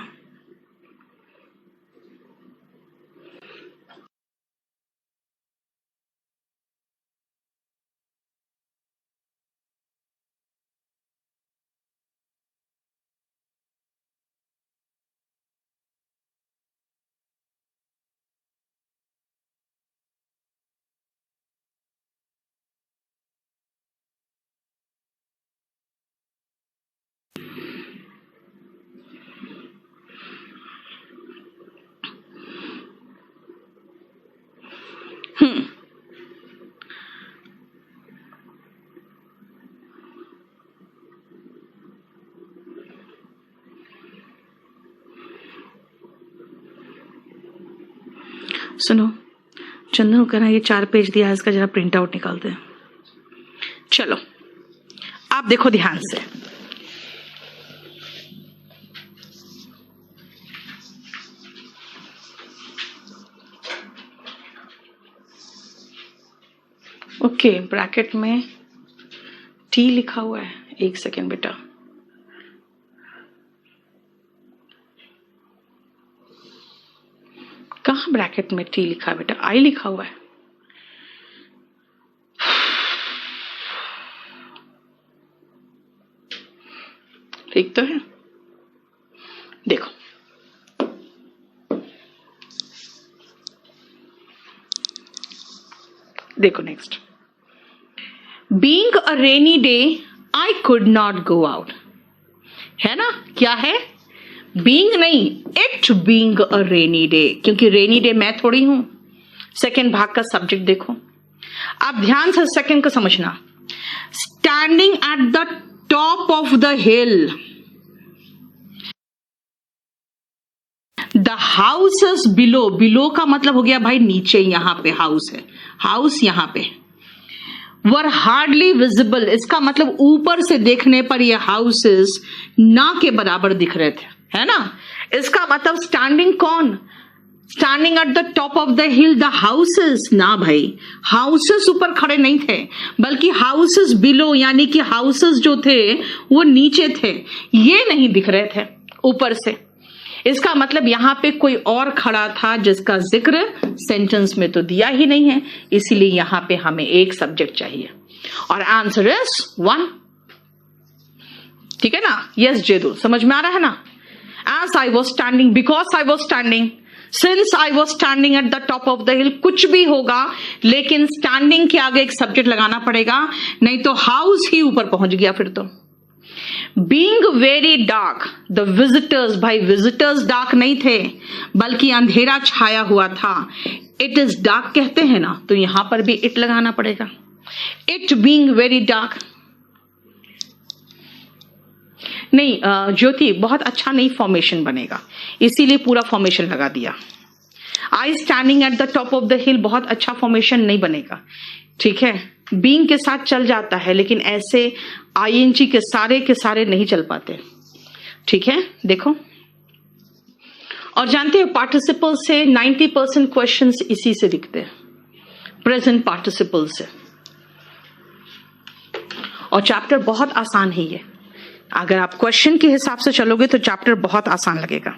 सुनो चंदन, कहना ये 4 पेज दिया है, इसका जरा प्रिंट आउट निकालते हैं। चलो आप देखो ध्यान से, ओके, ब्रैकेट में टी लिखा हुआ है। एक सेकेंड बेटा, कहाँ ब्रैकेट में टी लिखा है बेटा? आई लिखा हुआ है। ठीक तो है, देखो देखो next, being a rainy day I could not go out, है ना? क्या है? बीइंग नहीं, it being a rainy day, क्योंकि रेनी डे मैं थोड़ी हूं। सेकेंड भाग का सब्जेक्ट देखो, आप ध्यान से सेकेंड को समझना। Standing at the top of the hill, the houses below, below का मतलब हो गया भाई नीचे, यहां पे हाउस है, हाउस यहां पे, वर हार्डली विजिबल, इसका मतलब ऊपर से देखने पर ये हाउसेस ना के बराबर दिख रहे थे, है ना? इसका मतलब स्टैंडिंग कौन? Standing at the top of the hill, the houses ना भाई, हाउसेस ऊपर खड़े नहीं थे, बल्कि हाउसेस बिलो, यानी कि हाउसेस जो थे वो नीचे थे, ये नहीं दिख रहे थे ऊपर से। इसका मतलब यहां पे कोई और खड़ा था जिसका जिक्र सेंटेंस में तो दिया ही नहीं है, इसीलिए यहां पे हमें एक सब्जेक्ट चाहिए और आंसर इज 1। ठीक है ना? यस जेदू, समझ में आ रहा है ना? As I was standing, because I was standing, since I was standing at the top of the hill, कुछ भी होगा, लेकिन स्टैंडिंग के आगे एक सब्जेक्ट लगाना पड़ेगा, नहीं तो हाउस ही ऊपर पहुंच गया फिर तो। Being very dark, the visitors, भाई विजिटर्स डार्क नहीं थे, बल्कि अंधेरा छाया हुआ था। It is dark कहते हैं ना, तो यहां पर भी it लगाना पड़ेगा। It being very dark, नहीं ज्योति, बहुत अच्छा नहीं फॉर्मेशन बनेगा, इसीलिए पूरा फॉर्मेशन लगा दिया। I standing at the top of the hill, बहुत अच्छा फॉर्मेशन नहीं बनेगा। ठीक है, बीइंग के साथ चल जाता है, लेकिन ऐसे आईएनजी के सारे नहीं चल पाते। ठीक है, देखो, और जानते हैं पार्टिसिपल से 90% क्वेश्चंस इसी से दिखते हैं, प्रेजेंट पार्टिसिपल से। और चैप्टर बहुत आसान है ये, अगर आप क्वेश्चन के हिसाब से चलोगे तो चैप्टर बहुत आसान लगेगा।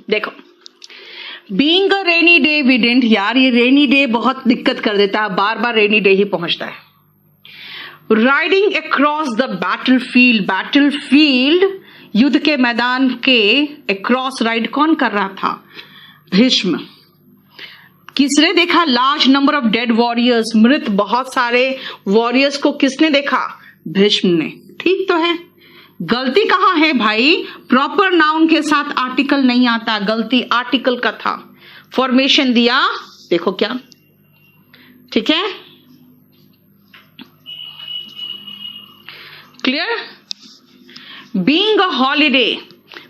देखो, being a rainy day we didn't, यार ये रेनी डे बहुत दिक्कत कर देता है, बार बार रेनी डे ही पहुंचता है। Riding across the battlefield, battlefield युद्ध के मैदान के अक्रॉस राइड कौन कर रहा था? भीष्म। किसने देखा? Large number of dead warriors, मृत बहुत सारे वॉरियर्स को किसने देखा? भीष्म ने। ठीक तो है। गलती कहां है भाई? प्रॉपर नाउन के साथ आर्टिकल नहीं आता, गलती आर्टिकल का था। फॉर्मेशन दिया, देखो क्या, ठीक है, clear. Being a holiday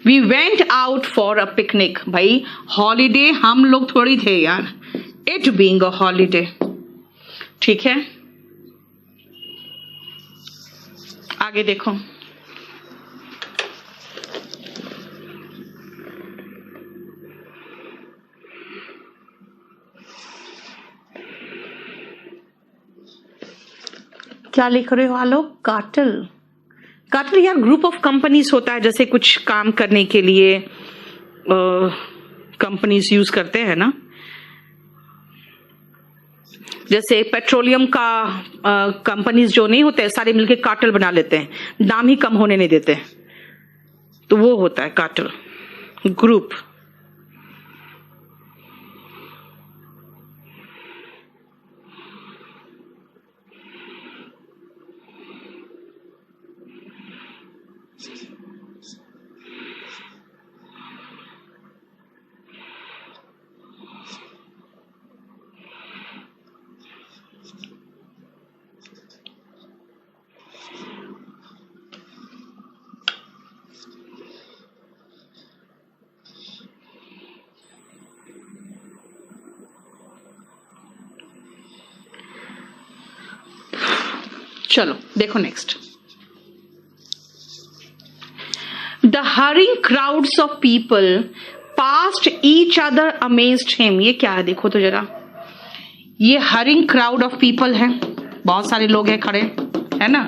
we went out for a picnic, भाई हॉलीडे हम लोग थोड़ी थे यार, इट बीइंग अ हॉलीडे, ठीक है। आगे देखो, क्या लिख रहे हो आलोक? कार्टल। कार्टल यार ग्रुप ऑफ कंपनीज होता है, जैसे कुछ काम करने के लिए कंपनीज यूज करते हैं ना, जैसे पेट्रोलियम का कंपनीज जो नहीं होते सारे मिलके कार्टल बना लेते हैं, दाम ही कम होने नहीं देते, तो वो होता है कार्टल ग्रुप। चलो देखो next, the hurrying crowds of people past each other amazed him. ये क्या है देखो तो जरा, ये हरिंग क्राउड ऑफ पीपल है, बहुत सारे लोग हैं खड़े, है ना।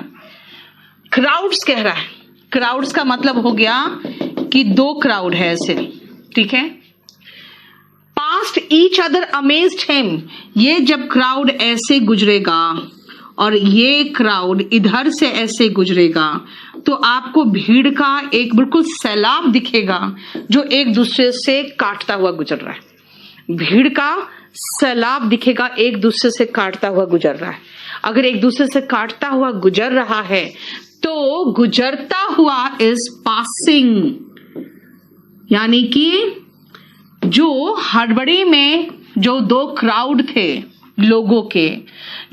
क्राउड्स कह रहा है, क्राउड्स का मतलब हो गया कि दो क्राउड है ऐसे, ठीक है। Past each other amazed him, ये जब क्राउड ऐसे गुजरेगा और ये क्राउड इधर से ऐसे गुजरेगा तो आपको भीड़ का एक बिल्कुल सैलाब दिखेगा जो एक दूसरे से काटता हुआ गुजर रहा है। भीड़ का सैलाब दिखेगा, एक दूसरे से काटता हुआ गुजर रहा है। अगर एक दूसरे से काटता हुआ गुजर रहा है तो गुजरता हुआ इज पासिंग, यानी कि जो हड़बड़ी में जो दो क्राउड थे लोगों के,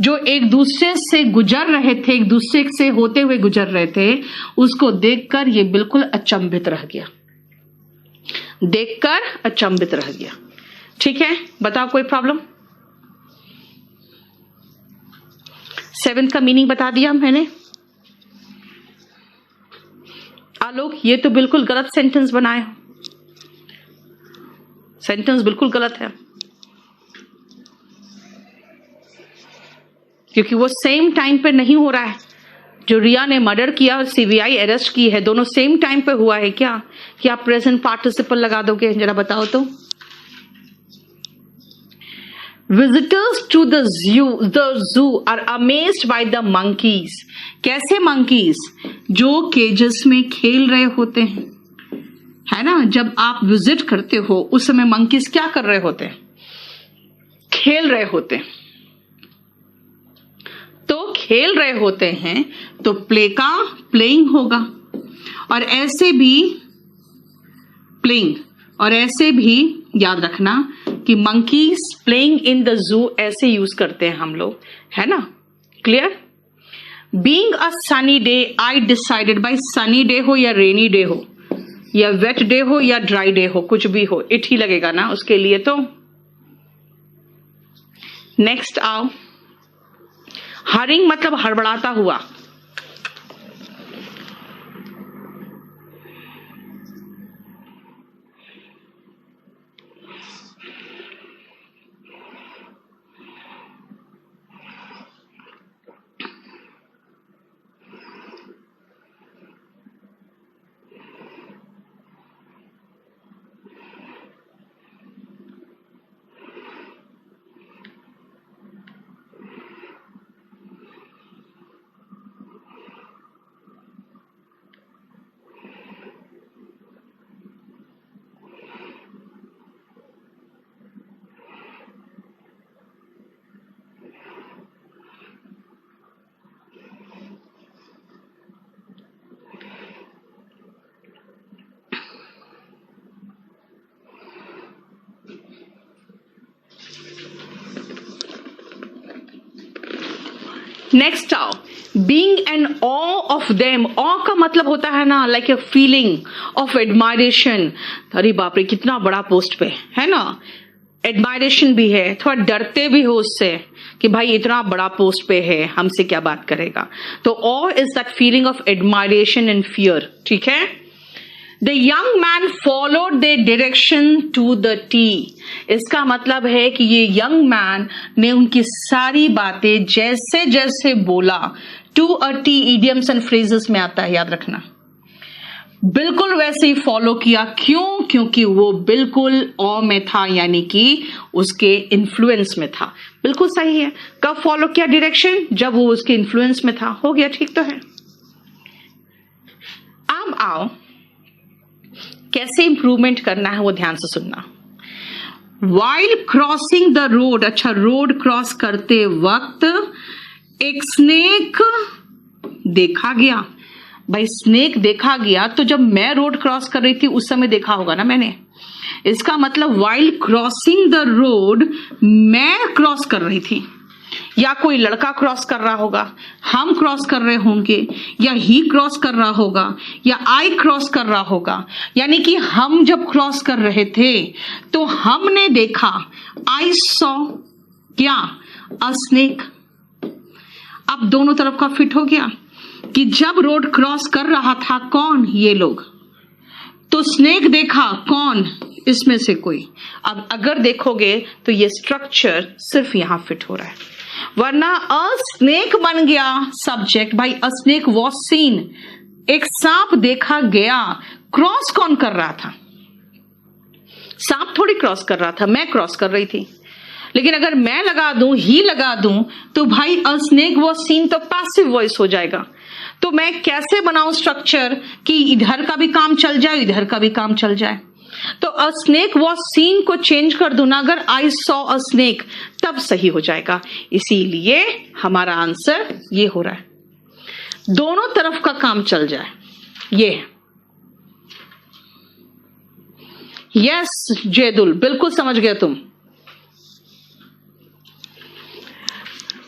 जो एक दूसरे से गुजर रहे थे, एक दूसरे से होते हुए गुजर रहे थे, उसको देखकर ये बिल्कुल अचंभित रह गया, देखकर अचंभित रह गया, ठीक है। बताओ कोई प्रॉब्लम? 7 का मीनिंग बता दिया मैंने। आलोक ये तो बिल्कुल गलत सेंटेंस बनाए, सेंटेंस बिल्कुल गलत है। क्योंकि वो सेम टाइम पे नहीं हो रहा है। जो रिया ने मर्डर किया और सीबीआई अरेस्ट की है, दोनों सेम टाइम पे हुआ है क्या? कि आप प्रेजेंट पार्टिसिपल लगा दोगे? जरा बताओ तो। Visitors to the zoo are amazed by the monkeys. कैसे monkeys? जो केजेस में खेल रहे होते हैं, है ना? जब आप विजिट करते हो उस समय monkeys क्या कर रहे होते हैं? खेल रहे होते हैं। तो खेल रहे होते हैं तो प्ले का प्लेइंग होगा, और ऐसे भी प्लेइंग, और ऐसे भी याद रखना कि monkeys playing in the zoo ऐसे यूज करते हैं हम लोग, है ना? Clear? Being a sunny day I decided, by sunny day हो या रेनी डे हो या वेट डे हो या ड्राई डे हो, कुछ भी हो, इट ही लगेगा ना उसके लिए। तो नेक्स्ट आओ, हरिंग मतलब हड़बड़ाता हुआ। नेक्स्ट आओ, being an awe of them. Awe का मतलब होता है ना like a feeling of admiration. अरे बाप रे, कितना बड़ा पोस्ट पे है ना, एडमायरेशन भी है, थोड़ा डरते भी हो उससे कि भाई इतना बड़ा पोस्ट पे है, हमसे क्या बात करेगा। तो awe is that feeling of admiration and fear, ठीक है? The young man followed their direction to the T. इसका मतलब है कि ये यंग मैन ने उनकी सारी बातें जैसे जैसे बोला, to a T idioms and phrases में आता है, याद रखना, बिल्कुल वैसे ही फॉलो किया। क्यों? क्योंकि वो बिल्कुल ऑ में था, यानी कि उसके इन्फ्लुएंस में था। बिल्कुल सही है। कब फॉलो किया डायरेक्शन? जब वो उसके इन्फ्लुएंस में था। हो गया, ठीक तो है। अब आओ, कैसे इंप्रूवमेंट करना है वो ध्यान से सुनना। वाइल क्रॉसिंग द रोड, अच्छा, रोड क्रॉस करते वक्त एक स्नेक देखा गया। भाई स्नेक देखा गया तो जब मैं रोड क्रॉस कर रही थी उस समय देखा होगा ना मैंने। इसका मतलब वाइल क्रॉसिंग द रोड मैं क्रॉस कर रही थी, या कोई लड़का क्रॉस कर रहा होगा, हम क्रॉस कर रहे होंगे, या ही क्रॉस कर रहा होगा, या आई क्रॉस कर रहा होगा। यानी कि हम जब क्रॉस कर रहे थे तो हमने देखा, आई सॉ क्या, अ स्नेक। अब दोनों तरफ का फिट हो गया कि जब रोड क्रॉस कर रहा था कौन, ये लोग, तो स्नेक देखा कौन, इसमें से कोई। अब अगर देखोगे तो ये स्ट्रक्चर सिर्फ यहां फिट हो रहा है, वरना अ स्नेक बन गया सब्जेक्ट। भाई अ स्नेक वॉज सीन, एक सांप देखा गया। क्रॉस कौन कर रहा था? सांप थोड़ी क्रॉस कर रहा था, मैं क्रॉस कर रही थी। लेकिन अगर मैं लगा दूं, ही लगा दूं, तो भाई अ स्नेक वॉज सीन तो पैसिव वॉइस हो जाएगा। तो मैं कैसे बनाऊं स्ट्रक्चर कि इधर का भी काम चल जाए, इधर का भी काम चल जाए? तो अ स्नेक वॉज सीन को चेंज कर दू ना, अगर आई सॉ अ स्नेक, तब सही हो जाएगा। इसीलिए हमारा आंसर ये हो रहा है, दोनों तरफ का काम चल जाए। ये यस जयदुल, बिल्कुल समझ गए तुम।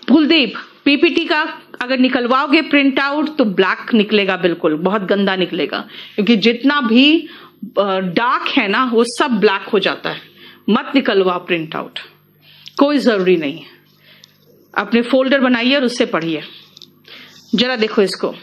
कुलदीप, पीपीटी का अगर निकलवाओगे प्रिंट आउट तो ब्लैक निकलेगा, बिल्कुल बहुत गंदा निकलेगा, क्योंकि जितना भी डार्क है ना वो सब ब्लैक हो जाता है। मत निकलवाओ प्रिंट आउट, कोई जरूरी नहीं है। अपने फोल्डर बनाइए और उससे पढ़िए। जरा देखो इसको,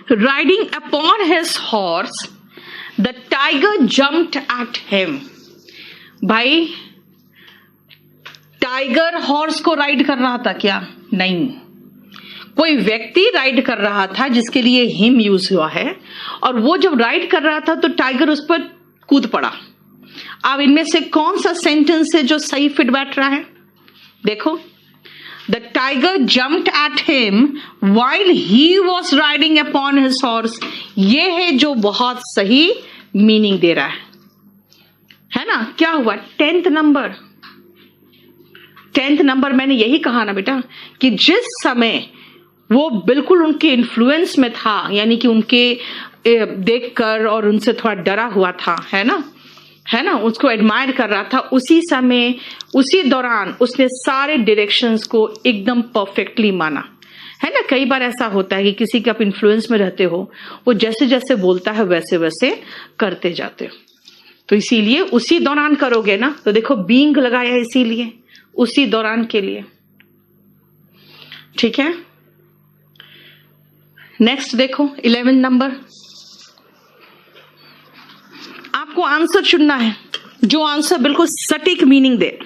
riding upon his horse, the tiger jumped at him. भाई टाइगर हॉर्स को राइड कर रहा था क्या? नहीं, कोई व्यक्ति राइड कर रहा था जिसके लिए हिम यूज हुआ है, और वो जब राइड कर रहा था तो टाइगर उस पर कूद पड़ा। अब इनमें से कौन सा सेंटेंस है जो सही फिट बैठ रहा है? देखो, the tiger jumped at him while he was riding upon his horse, ये है जो बहुत सही मीनिंग दे रहा है ना? क्या हुआ? 10th नंबर मैंने यही कहा ना बेटा कि जिस समय वो बिल्कुल उनके इन्फ्लुएंस में था, यानी कि उनके देखकर और उनसे थोड़ा डरा हुआ था, है ना, उसको एडमायर कर रहा था, उसी समय उसी दौरान उसने सारे डायरेक्शंस को एकदम परफेक्टली माना, है ना? कई बार ऐसा होता है कि किसी के आप इन्फ्लुएंस में रहते हो, वो जैसे जैसे बोलता है वैसे वैसे करते जाते हो, तो इसीलिए उसी दौरान करोगे ना, तो देखो बीइंग लगाया इसीलिए उसी दौरान के लिए। ठीक है, नेक्स्ट देखो 11 नंबर, आपको आंसर चुनना है जो आंसर बिल्कुल सटीक मीनिंग दे।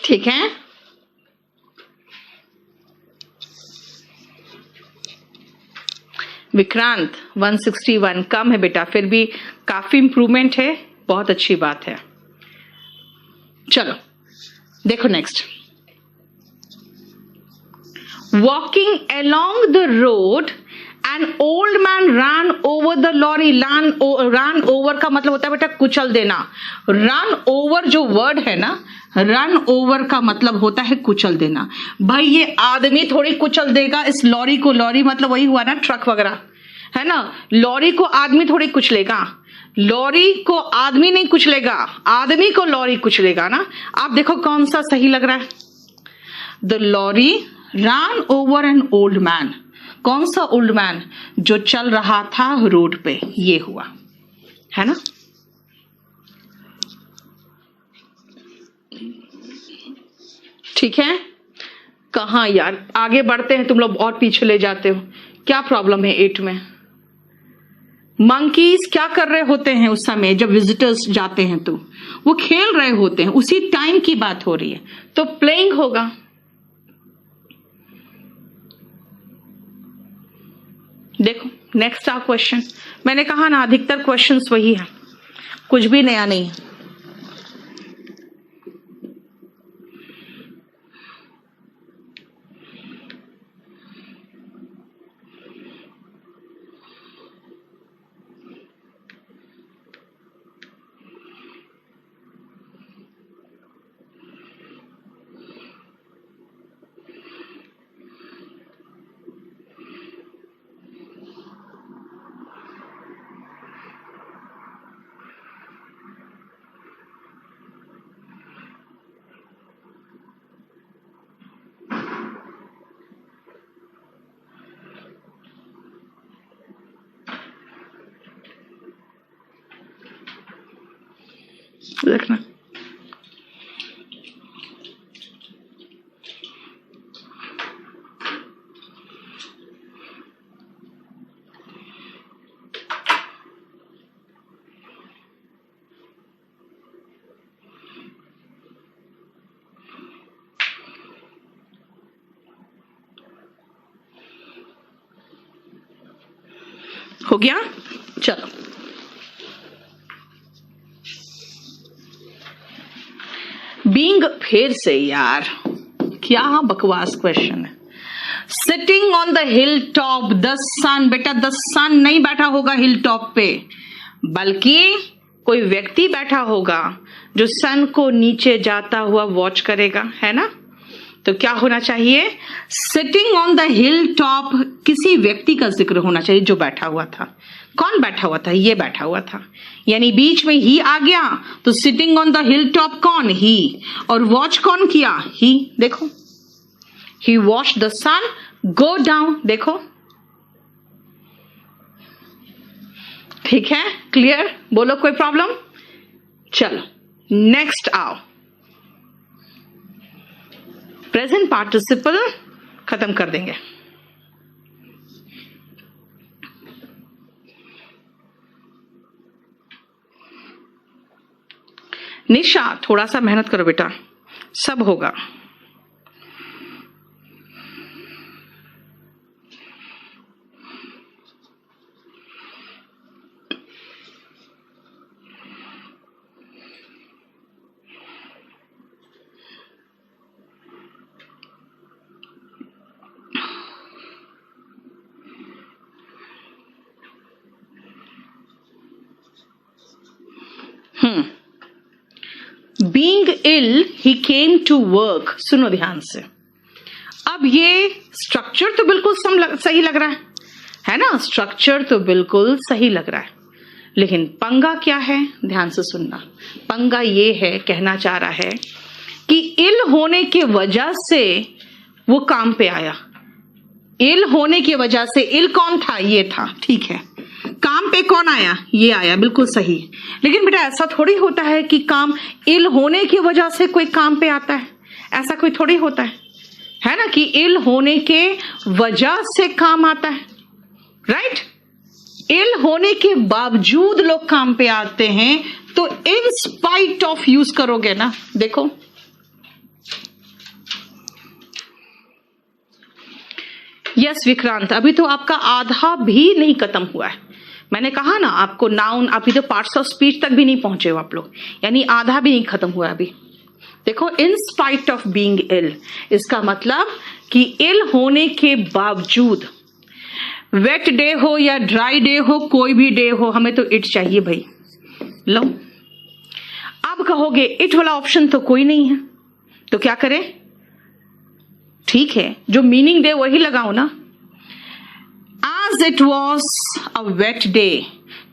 ठीक है, विक्रांत 161 कम है बेटा, फिर भी काफी इंप्रूवमेंट है, बहुत अच्छी बात है। चलो देखो next, walking along the road an old man run over the lorry. Run over का मतलब होता है बेटा कुचल देना। रन ओवर जो वर्ड है ना, रन ओवर का मतलब होता है कुचल देना। भाई ये आदमी थोड़ी कुचल देगा इस लॉरी को, लॉरी मतलब वही हुआ ना ट्रक वगैरह, है ना? लॉरी को आदमी थोड़ी कुचलेगा, लॉरी को आदमी नहीं कुचलेगा, आदमी को लॉरी कुचलेगा ना। आप देखो कौन सा सही लग रहा है, the lorry run over an old man. कौन सा ओल्ड मैन? जो चल रहा था रोड पे, ये हुआ, है ना? ठीक है, कहा यार आगे बढ़ते हैं, तुम लोग और पीछे ले जाते हो, क्या प्रॉब्लम है 8 में? मंकीज क्या कर रहे होते हैं उस समय जब विजिटर्स जाते हैं? तो वो खेल रहे होते हैं, उसी टाइम की बात हो रही है, तो प्लेइंग होगा। देखो नेक्स्ट आ क्वेश्चन, मैंने कहा ना अधिकतर क्वेश्चंस वही है, कुछ भी नया नहीं है। देखना हो गया? चलो, बीइंग, फिर से यार क्या बकवास क्वेश्चन है। Sitting on the hill top the sun, बेटा द सन नहीं बैठा होगा हिल टॉप पे, बल्कि कोई व्यक्ति बैठा होगा जो सन को नीचे जाता हुआ वॉच करेगा, है ना? तो क्या होना चाहिए? Sitting on the hill top, किसी व्यक्ति का जिक्र होना चाहिए जो बैठा हुआ था। कौन बैठा हुआ था? ये बैठा हुआ था, यानी बीच में ही आ गया तो sitting on the hill top कौन? ही। और वॉच कौन किया? ही। देखो, he watch the sun go down, देखो, ठीक है, क्लियर? बोलो कोई प्रॉब्लम? चलो नेक्स्ट आओ, प्रेजेंट पार्टिसिपल खत्म कर देंगे। निशा थोड़ा सा मेहनत करो बेटा, सब होगा। Being ill he came to work, सुनो ध्यान से। अब ये स्ट्रक्चर तो बिल्कुल सही लग रहा है ना? स्ट्रक्चर तो बिल्कुल सही लग रहा है, लेकिन पंगा क्या है? ध्यान से सुनना। पंगा ये है, कहना चाह रहा है कि इल होने की वजह से वो काम पे आया। इल होने की वजह से, इल कौन था? ये था, ठीक है। काम पे कौन आया? ये आया, बिल्कुल सही। लेकिन बेटा ऐसा थोड़ी होता है कि काम इल होने की वजह से कोई काम पे आता है, ऐसा कोई थोड़ी होता है ना? कि इल होने के वजह से काम आता है, राइट? इल होने के बावजूद लोग काम पे आते हैं, तो इन स्पाइट ऑफ यूज करोगे ना। देखो, यस विक्रांत, अभी तो आपका आधा भी नहीं खत्म हुआ है। मैंने कहा ना आपको, नाउन, अभी तो पार्ट्स ऑफ स्पीच तक भी नहीं पहुंचे हो आप लोग, यानी आधा भी नहीं खत्म हुआ अभी। देखो, इन स्पाइट ऑफ बीइंग इल, इसका मतलब कि इल होने के बावजूद, वेट डे हो या ड्राई डे हो, कोई भी डे हो, हमें तो इट चाहिए भाई। लो, अब कहोगे इट वाला ऑप्शन तो कोई नहीं है, तो क्या करें? ठीक है, जो मीनिंग दे वही लगाओ ना। As it was a wet day,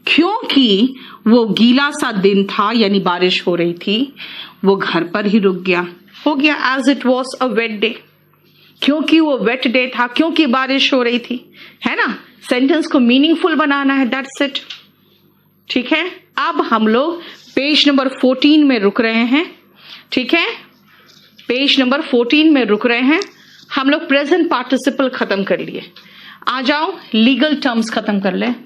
क्योंकि वो गीला सा दिन था, यानी बारिश हो रही थी, वो घर पर ही रुक गया। हो गया as it was a wet day, क्योंकि वो वेट डे था, क्योंकि बारिश हो रही थी, है ना? सेंटेंस को मीनिंगफुल बनाना है, दैट्स इट। ठीक है, अब हम लोग पेज नंबर 14 में रुक रहे हैं। ठीक है, पेज नंबर 14 में रुक रहे हैं हम लोग। प्रेजेंट पार्टिसिपल खत्म कर लिए, आ जाओ लीगल टर्म्स खत्म कर ले। हो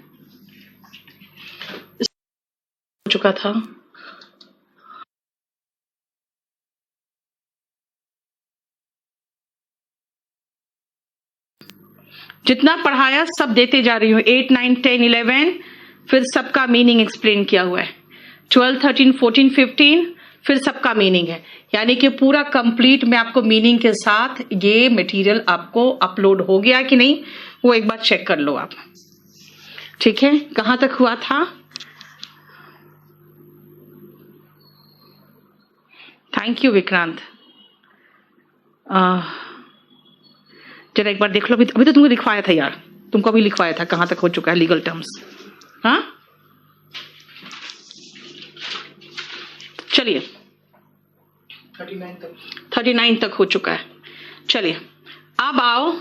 चुका था। जितना पढ़ाया सब देते जा रही हूँ, 8, 9, 10, 11, फिर सबका मीनिंग एक्सप्लेन किया हुआ है। 12, 13, 14, 15, फिर सबका मीनिंग है, यानी कि पूरा कंप्लीट मैं आपको मीनिंग के साथ ये मटेरियल आपको अपलोड हो गया कि नहीं, वो एक बार चेक कर लो आप। ठीक है, कहां तक हुआ था? Thank you Vikrant. जरा एक बार देख लो, अभी तो तुमको लिखवाया था यार, तुमको अभी लिखवाया था, कहां तक हो चुका है लीगल टर्म्स? हाँ, चलिए 39 तक हो चुका है। चलिए अब आओ,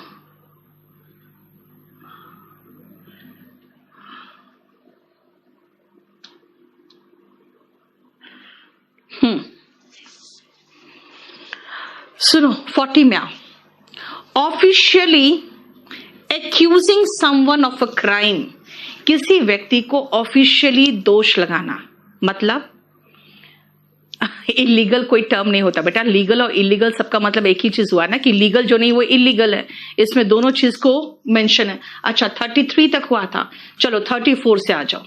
सुनो 40 में आओ। Officially accusing someone of a crime, किसी व्यक्ति को ऑफिशियली दोष लगाना, मतलब इलीगल कोई टर्म नहीं होता बेटा। लीगल और इलीगल सबका मतलब एक ही चीज हुआ ना, कि लीगल जो नहीं वो इलीगल है, इसमें दोनों चीज को मेंशन है। अच्छा 33 तक हुआ था, चलो 34 से आ जाओ।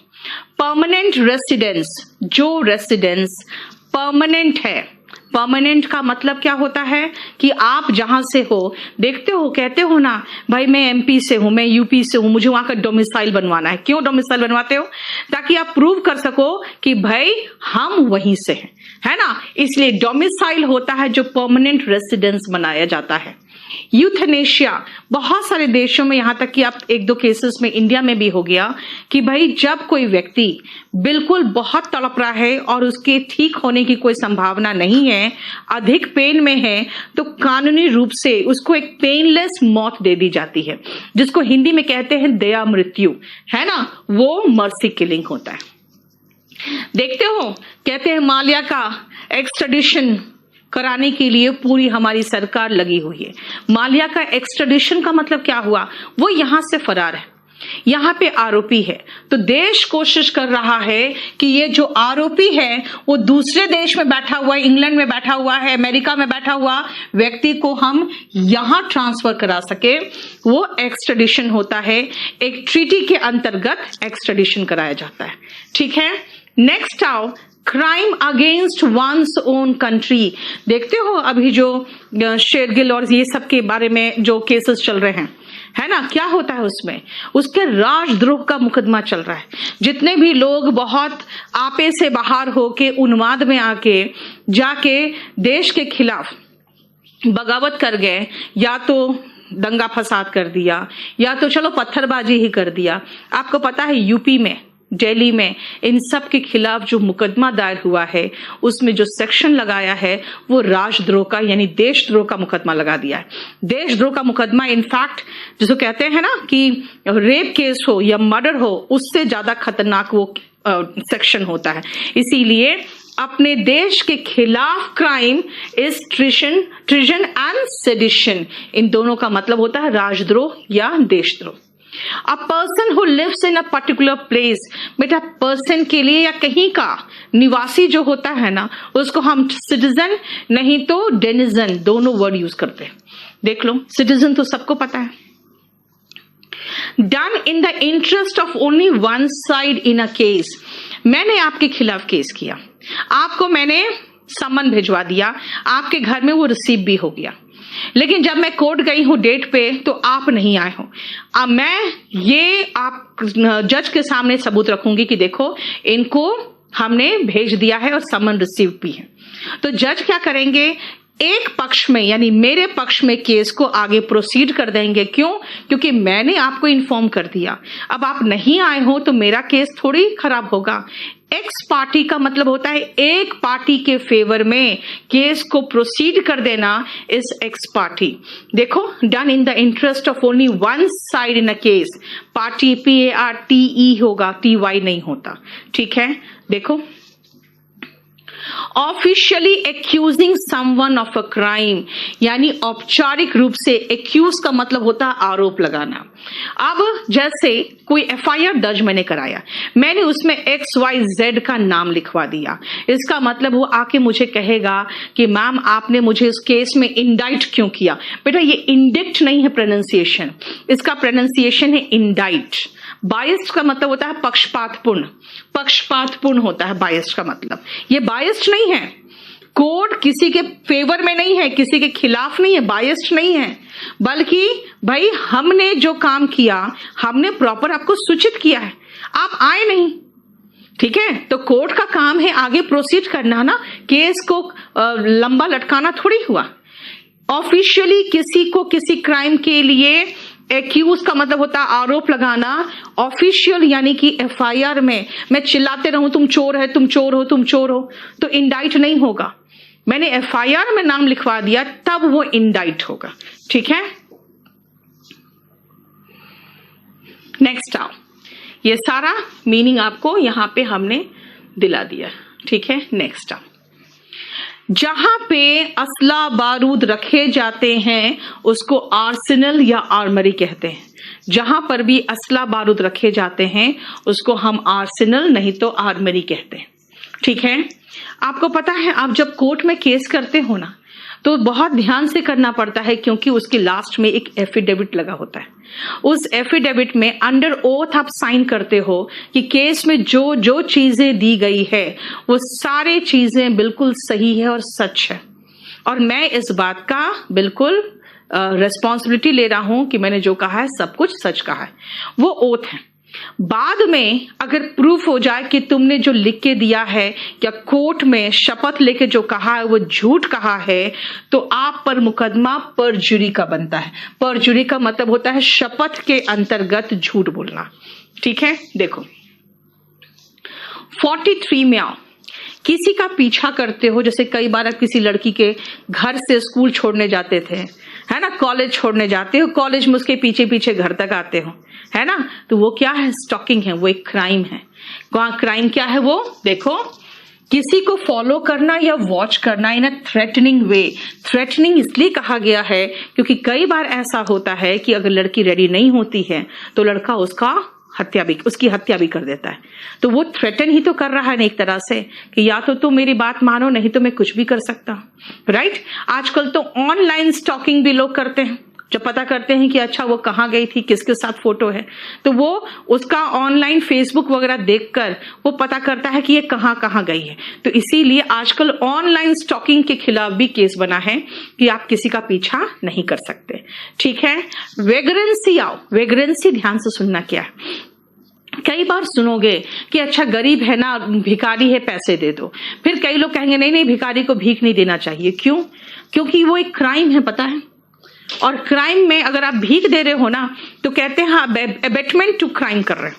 परमानेंट रेसिडेंस, जो रेसिडेंस परमानेंट है, परमानेंट का मतलब क्या होता है कि आप जहां से हो, देखते हो कहते हो ना भाई मैं एमपी से हूं, मैं यूपी से हूं, मुझे वहां का डोमिसाइल बनवाना है। क्यों डोमिसाइल बनवाते हो? ताकि आप प्रूव कर सको कि भाई हम वहीं से हैं, है ना। इसलिए डोमिसाइल होता है जो परमानेंट रेसिडेंस बनाया जाता है। यूथनेशिया बहुत सारे देशों में, यहां तक कि आप एक दो केसेस में इंडिया में भी हो गया कि भाई जब कोई व्यक्ति बिल्कुल बहुत तड़प रहा है और उसके ठीक होने की कोई संभावना नहीं है, अधिक पेन में है, तो कानूनी रूप से उसको एक पेनलेस मौत दे दी जाती है, जिसको हिंदी में कहते हैं दया मृत्यु, है ना। वो मर्सी किलिंग होता है। देखते हो कहते हैं माल्या का एक्सट्रेडिशन कराने के लिए पूरी हमारी सरकार लगी हुई है। माल्या का एक्सट्रेडिशन का मतलब क्या हुआ? वो यहां से फरार है, यहां पे आरोपी है, तो देश कोशिश कर रहा है कि ये जो आरोपी है वो दूसरे देश में बैठा हुआ है, इंग्लैंड में बैठा हुआ है, अमेरिका में बैठा हुआ व्यक्ति को हम यहां ट्रांसफर करा सके, वो एक्सट्रेडिशन होता है। एक ट्रीटी के अंतर्गत एक्सट्रेडिशन कराया जाता है, ठीक है। नेक्स्ट आओ, crime against one's own country. देखते हो अभी जो शेरगिल और ये सब के बारे में जो केसेस चल रहे हैं, है ना, क्या होता है उसमें? उसके राजद्रोह का मुकदमा चल रहा है। जितने भी लोग बहुत आपे से बाहर होके उन्माद में आके जाके देश के खिलाफ बगावत कर गए, या तो दंगा फसाद कर दिया या तो चलो पत्थरबाजी ही कर दिया। आपको पता है यूपी में, दिल्ली में इन सब के खिलाफ जो मुकदमा दायर हुआ है उसमें जो सेक्शन लगाया है वो राजद्रोह का यानी देशद्रोह का मुकदमा लगा दिया है। देशद्रोह का मुकदमा इनफैक्ट जिसको कहते हैं ना कि रेप केस हो या मर्डर हो, उससे ज्यादा खतरनाक वो सेक्शन होता है। इसीलिए अपने देश के खिलाफ crime is treason and sedition, इन दोनों का मतलब होता है राजद्रोह या देशद्रोह। A person who lives in a particular place, बेटा पर्सन के लिए या कहीं का निवासी जो होता है ना, उसको हम सिटीजन नहीं तो डेनिजन दोनों वर्ड यूज करते हैं। देख लो, सिटीजन तो सबको पता है। Done in the interest of only one side in a case, मैंने आपके खिलाफ केस किया, आपको मैंने समन भिजवा दिया, आपके घर में वो रिसीव भी हो गया, लेकिन जब मैं कोर्ट गई हूं डेट पे तो आप नहीं आए हो। अब मैं ये आप जज के सामने सबूत रखूंगी कि देखो इनको हमने भेज दिया है और समन रिसीव भी है। तो जज क्या करेंगे, एक पक्ष में यानी मेरे पक्ष में केस को आगे प्रोसीड कर देंगे। क्यों? क्योंकि मैंने आपको इन्फॉर्म कर दिया। अब आप नहीं आए हो तो मेरा केस थोड़ी खराब होगा। एक्स पार्टी का मतलब होता है एक पार्टी के फेवर में केस को प्रोसीड कर देना इज एक्स पार्टी। देखो, done in the interest of only one side in a case, party PARTE होगा, TY नहीं होता, ठीक है। देखो, officially accusing someone of a crime, यानी औपचारिक रूप से एक्यूज का मतलब होता है आरोप लगाना। अब जैसे कोई FIR दर्ज मैंने कराया, मैंने उसमें XYZ का नाम लिखवा दिया, इसका मतलब वो आके मुझे कहेगा कि मैम आपने मुझे इस केस में इंडाइट क्यों किया। बेटा ये इंडिक्ट नहीं है प्रोनाउंसिएशन, इसका प्रोनाउंसिएशन है इंडाइट। बायस्ड का मतलब होता है पक्षपातपूर्ण, पक्षपातपूर्ण होता है बायस्ड का मतलब। ये बायस्ड नहीं है, कोर्ट किसी के फेवर में नहीं है, किसी के खिलाफ नहीं है, बायस्ड नहीं है, बल्कि भाई हमने जो काम किया हमने प्रॉपर आपको सूचित किया है, आप आए नहीं, ठीक है। तो कोर्ट का काम है आगे प्रोसीड करना ना, केस को लंबा लटकाना थोड़ी हुआ। ऑफिशियली किसी को किसी क्राइम के लिए एक्यूज का मतलब होता है आरोप लगाना। ऑफिशियल यानी कि FIR में मैं चिल्लाते रहूं तुम चोर है, तुम चोर हो, तुम चोर हो, तो इंडाइट नहीं होगा। मैंने FIR में नाम लिखवा दिया तब वो इंडाइट होगा, ठीक है। नेक्स्ट आओ, ये सारा मीनिंग आपको यहां पे हमने दिला दिया, ठीक है। नेक्स्ट आओ, जहां पे असला बारूद रखे जाते हैं उसको आर्सेनल या आर्मरी कहते हैं। जहां पर भी असला बारूद रखे जाते हैं उसको हम आर्सेनल नहीं तो आर्मरी कहते हैं, ठीक है। आपको पता है आप जब कोर्ट में केस करते हो ना तो बहुत ध्यान से करना पड़ता है, क्योंकि उसके लास्ट में एक एफिडेविट लगा होता है। उस एफिडेविट में अंडर ओथ आप साइन करते हो कि केस में जो जो चीजें दी गई है वो सारी चीजें बिल्कुल सही है और सच है, और मैं इस बात का बिल्कुल रिस्पॉन्सिबिलिटी ले रहा हूं कि मैंने जो कहा है सब कुछ सच कहा है। वो ओथ है। बाद में अगर प्रूफ हो जाए कि तुमने जो लिख के दिया है या कोर्ट में शपथ लेके जो कहा है वो झूठ कहा है, तो आप पर मुकदमा परजुरी का बनता है। परजुरी का मतलब होता है शपथ के अंतर्गत झूठ बोलना। ठीक है, देखो 43 में आओ। किसी का पीछा करते हो, जैसे कई बार आप किसी लड़की के घर से स्कूल छोड़ने जाते थे, है ना, कॉलेज छोड़ने जाते हो, कॉलेज में उसके पीछे पीछे घर तक आते हो, है ना, तो वो क्या है? स्टॉकिंग है, वो एक क्राइम है। क्राइम क्या है वो? देखो, किसी को फॉलो करना या वॉच करना इन अ थ्रेटनिंग वे। थ्रेटनिंग इसलिए कहा गया है क्योंकि कई बार ऐसा होता है कि अगर लड़की रेडी नहीं होती है तो लड़का उसकी हत्या भी कर देता है। तो वो थ्रेटन ही तो कर रहा है ना एक तरह से, कि या तो तुम मेरी बात मानो, नहीं तो मैं कुछ भी कर सकता हूं। राइट। आजकल तो ऑनलाइन स्टॉकिंग भी लोग करते हैं। जब पता करते हैं कि अच्छा वो कहाँ गई थी, किसके साथ फोटो है, तो वो उसका ऑनलाइन फेसबुक वगैरह देखकर वो पता करता है कि ये कहाँ कहाँ गई है। तो इसीलिए आजकल ऑनलाइन स्टॉकिंग के खिलाफ भी केस बना है कि आप किसी का पीछा नहीं कर सकते। ठीक है। वेग्रेंसी आओ। वेग्रेंसी ध्यान से सुनना क्या है। कई बार सुनोगे कि अच्छा गरीब है ना, भिखारी है, पैसे दे दो। फिर कई लोग कहेंगे नहीं नहीं, भिखारी को भीख नहीं देना चाहिए। क्यों? क्योंकि वो एक क्राइम है, पता है। और क्राइम में अगर आप भीख दे रहे हो ना तो कहते हैं हाँ एबेटमेंट टू क्राइम कर रहे हो,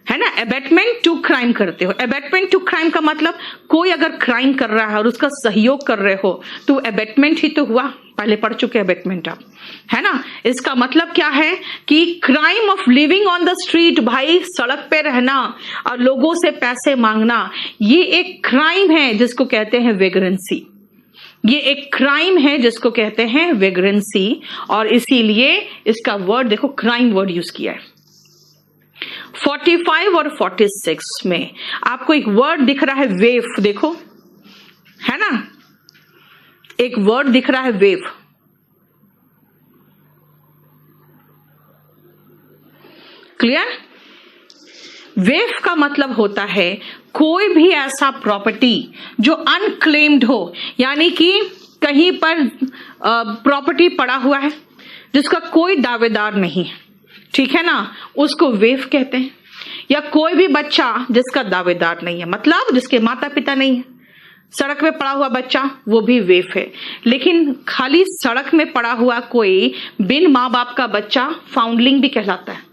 है ना, एबेटमेंट टू क्राइम करते हो। एबेटमेंट टू क्राइम का मतलब कोई अगर क्राइम कर रहा है और उसका सहयोग कर रहे हो तो एबेटमेंट ही तो हुआ। पहले पढ़ चुके एबेटमेंट आप, है ना। इसका मतलब क्या है कि crime of living on the street, भाई सड़क पे रहना और लोगों से पैसे मांगना, ये एक क्राइम है जिसको कहते हैं वेग्रेंसी। ये एक क्राइम है जिसको कहते हैं वेग्रेंसी, और इसीलिए इसका वर्ड देखो क्राइम वर्ड यूज किया है। 45 और 46 में आपको एक वर्ड दिख रहा है वेव, देखो, है ना, एक वर्ड दिख रहा है वेव। क्लियर? वेव का मतलब होता है कोई भी ऐसा प्रॉपर्टी जो अनक्लेम्ड हो, यानी कि कहीं पर प्रॉपर्टी पड़ा हुआ है जिसका कोई दावेदार नहीं है, ठीक है ना, उसको वेव कहते हैं। या कोई भी बच्चा जिसका दावेदार नहीं है, मतलब जिसके माता पिता नहीं है, सड़क में पड़ा हुआ बच्चा, वो भी वेव है। लेकिन खाली सड़क में पड़ा हुआ कोई बिन माँ बाप का बच्चा फाउंडलिंग भी कहलाता है।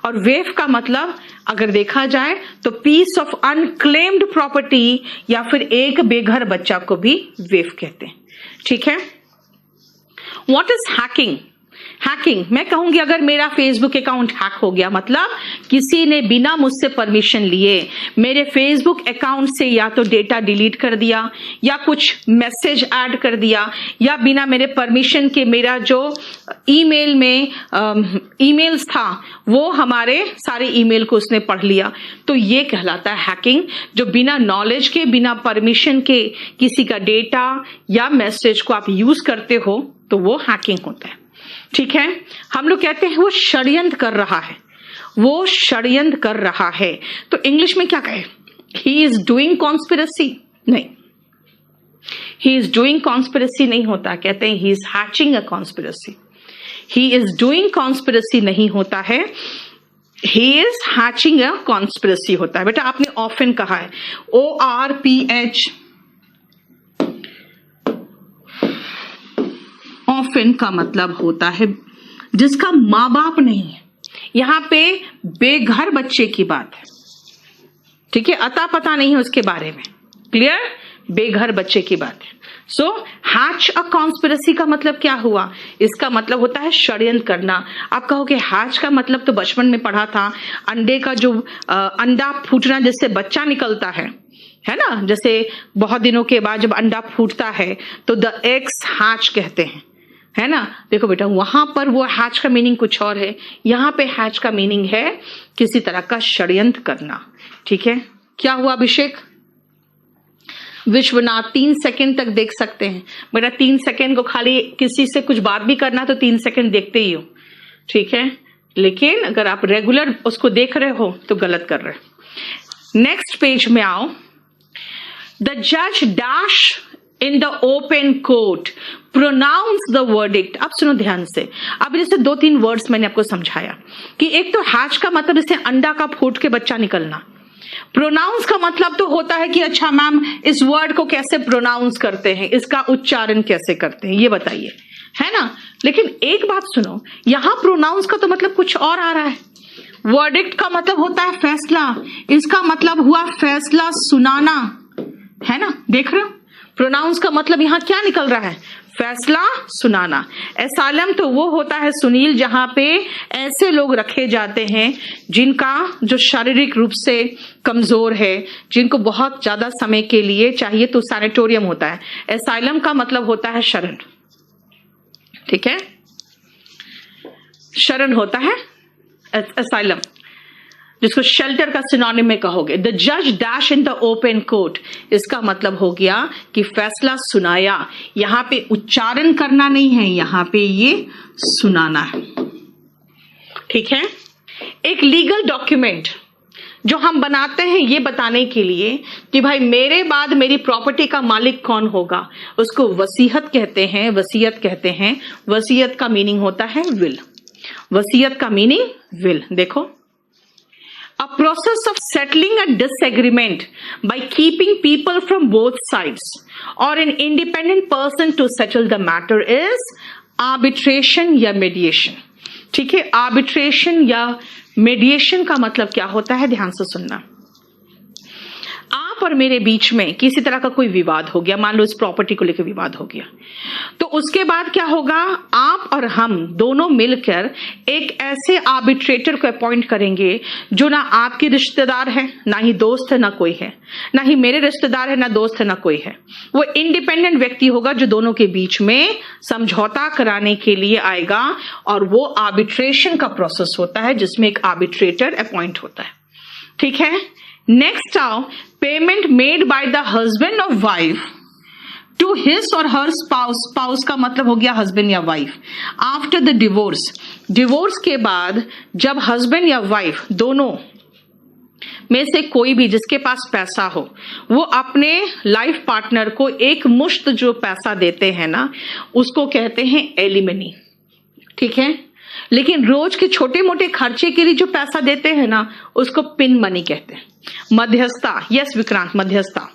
और वेव का मतलब अगर देखा जाए तो पीस ऑफ अनक्लेम्ड प्रॉपर्टी या फिर एक बेघर बच्चा को भी वेव कहते हैं। ठीक है। What is hacking? हैकिंग, मैं कहूंगी अगर मेरा फेसबुक अकाउंट हैक हो गया, मतलब किसी ने बिना मुझसे परमिशन लिए मेरे फेसबुक अकाउंट से या तो डेटा डिलीट कर दिया या कुछ मैसेज ऐड कर दिया, या बिना मेरे परमिशन के मेरा जो ईमेल में ईमेल्स था वो हमारे सारे ईमेल को उसने पढ़ लिया, तो ये कहलाता है हैकिंग। जो बिना नॉलेज के, बिना परमिशन के किसी का डेटा या मैसेज को आप यूज करते हो तो वो हैकिंग होता है। ठीक है। हम लोग कहते हैं वो षड्यंत्र कर रहा है, वो षड्यंत्र कर रहा है, तो इंग्लिश में क्या कहे? He is doing conspiracy? नहीं, ही इज डूइंग कॉन्स्पिरेसी नहीं होता, कहते हैं he is hatching a conspiracy. He is doing conspiracy नहीं होता है, he is hatching a conspiracy होता है। बेटा आपने ऑफन कहा है, ORPH, ऑफन का मतलब होता है जिसका माँ बाप नहीं है। यहां पे बेघर बच्चे की बात है, ठीक है, अता पता नहीं है उसके बारे में। क्लियर? बेघर बच्चे की बात है। सो हैच अ कॉन्स्पिरेसी का मतलब क्या हुआ? इसका मतलब होता है षड्यंत्र करना। आप कहोगे हैच का मतलब तो बचपन में पढ़ा था, अंडे का जो अंडा फूटना जिससे बच्चा निकलता है ना, जैसे बहुत दिनों के बाद जब अंडा फूटता है तो द एग्स हैच कहते हैं, है ना। देखो बेटा वहां पर वो हैच का मीनिंग कुछ और है, यहाँ पे हैच का मीनिंग है किसी तरह का षड्यंत्र करना। ठीक है। क्या हुआ अभिषेक? विश्वनाथ 3 सेकंड तक देख सकते हैं। बेटा 3 सेकंड को खाली किसी से कुछ बात भी करना तो 3 सेकंड देखते ही हो, ठीक है, लेकिन अगर आप रेगुलर उसको देख रहे हो तो गलत कर रहे हो। नेक्स्ट पेज में आओ। द जज dash in the open court pronounce the verdict. अब सुनो ध्यान से, अब जैसे 2-3 वर्ड्स मैंने आपको समझाया कि एक तो हैच का मतलब जैसे अंडा का फूट के बच्चा निकलना, प्रोनाउंस का मतलब तो होता है कि अच्छा मैम इस वर्ड को कैसे प्रोनाउंस करते हैं, इसका उच्चारण कैसे करते हैं, ये बताइए, है ना। लेकिन एक बात सुनो, यहां प्रोनाउंस का तो मतलब कुछ और आ रहा है। वर्डिक्ट का मतलब होता है फैसला, इसका मतलब हुआ फैसला सुनाना, है ना। देख रहे हो, प्रोनाउंस का मतलब यहां क्या निकल रहा है, फैसला सुनाना। एसाइलम तो वो होता है सुनील जहां पे ऐसे लोग रखे जाते हैं जिनका जो शारीरिक रूप से कमजोर है, जिनको बहुत ज्यादा समय के लिए चाहिए, तो सैनिटोरियम होता है। एसाइलम का मतलब होता है शरण, ठीक है, शरण होता है एसाइलम, जिसको शेल्टर का सिनोनिम में कहोगे। द जज dash in the open court, इसका मतलब हो गया कि फैसला सुनाया। यहां पे उच्चारण करना नहीं है, यहां पे ये सुनाना है, ठीक है। एक लीगल डॉक्यूमेंट जो हम बनाते हैं ये बताने के लिए कि भाई मेरे बाद मेरी प्रॉपर्टी का मालिक कौन होगा, उसको वसीयत कहते हैं, वसीयत कहते हैं। वसीयत का मीनिंग होता है विल, वसीयत का मीनिंग विल। देखो, a process of settling a disagreement by keeping people from both sides or an independent person to settle the matter is arbitration या mediation, ठीक है। arbitration या mediation का मतलब क्या होता है, ध्यान से सुनना। आप और मेरे बीच में किसी तरह का कोई विवाद हो गया, मान लो इस प्रॉपर्टी को लेकर विवाद हो गया, तो उसके बाद क्या होगा, आप और हम दोनों मिलकर एक ऐसे आर्बिट्रेटर को अपॉइंट करेंगे जो ना आपके रिश्तेदार है, ना ही दोस्त है, ना कोई है, ना ही मेरे रिश्तेदार है, ना दोस्त है, ना कोई है। वो इंडिपेंडेंट व्यक्ति होगा जो दोनों के बीच में समझौता कराने के लिए आएगा, और वो आर्बिट्रेशन का प्रोसेस होता है जिसमें एक आर्बिट्रेटर अपॉइंट होता है, ठीक है। नेक्स्ट आओ, payment made by the husband of wife to his or her spouse, spouse का मतलब हो गया हस्बैंड या wife, after the divorce, divorce के बाद जब हस्बैंड या वाइफ दोनों में से कोई भी जिसके पास पैसा हो, वो अपने लाइफ पार्टनर को एक मुश्त जो पैसा देते हैं ना, उसको कहते हैं एलिमनी, ठीक है। लेकिन रोज के छोटे मोटे खर्चे के लिए जो पैसा देते हैं ना, उसको पिन मनी कहते हैं। मध्यस्थता, यस विक्रांत, मध्यस्थता,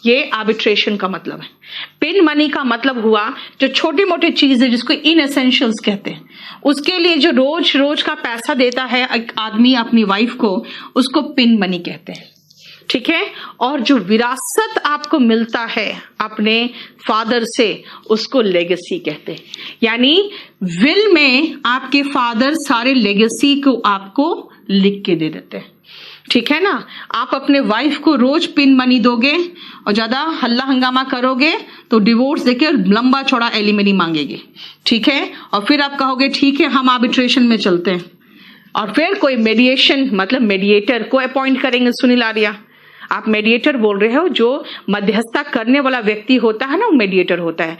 ये आर्बिट्रेशन का मतलब है। पिन मनी का मतलब हुआ जो छोटी मोटी चीज है जिसको इन एसेंशियल्स कहते हैं, उसके लिए जो रोज रोज का पैसा देता है एक आदमी अपनी वाइफ को, उसको पिन मनी कहते हैं, ठीक है। और जो विरासत आपको मिलता है अपने फादर से, उसको लेगेसी कहते हैं। यानी विल में आपके फादर सारे लेगेसी को आपको लिख के दे देते हैं, ठीक है ना। आप अपने वाइफ को रोज पिन मनी दोगे और ज्यादा हल्ला हंगामा करोगे तो डिवोर्स देके लंबा चौड़ा एलिमनी मांगेगी, ठीक है। और फिर आप कहोगे ठीक है हम आर्बिट्रेशन में चलते हैं, और फिर कोई मेडिएशन मतलब मेडिएटर को अपॉइंट करेंगे। सुनील आर्या, आप मेडिएटर बोल रहे हो, जो मध्यस्थता करने वाला व्यक्ति होता है ना, वो मेडिएटर होता है।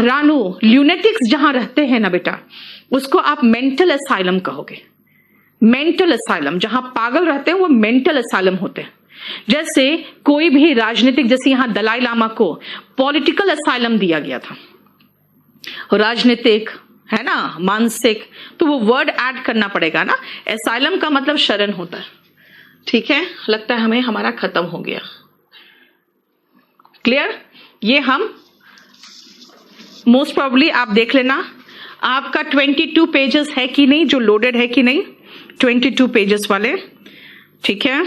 रानू, ल्यूनेटिक्स जहां रहते हैं ना बेटा, उसको आप मेंटल असाइलम कहोगे। मेंटल असाइलम, जहां पागल रहते हैं वो मेंटल असाइलम होते हैं। जैसे कोई भी राजनीतिक, जैसे यहां दलाई लामा को पॉलिटिकल असाइलम दिया गया था, राजनीतिक है ना, मानसिक, तो वो वर्ड ऐड करना पड़ेगा ना। असाइलम का मतलब शरण होता है, ठीक है। लगता है हमें हमारा खत्म हो गया, क्लियर। ये हम मोस्ट प्रोबेबली आप देख लेना, आपका 22 पेजेस है कि नहीं, जो लोडेड है कि नहीं, 22 पेजेस वाले, ठीक है।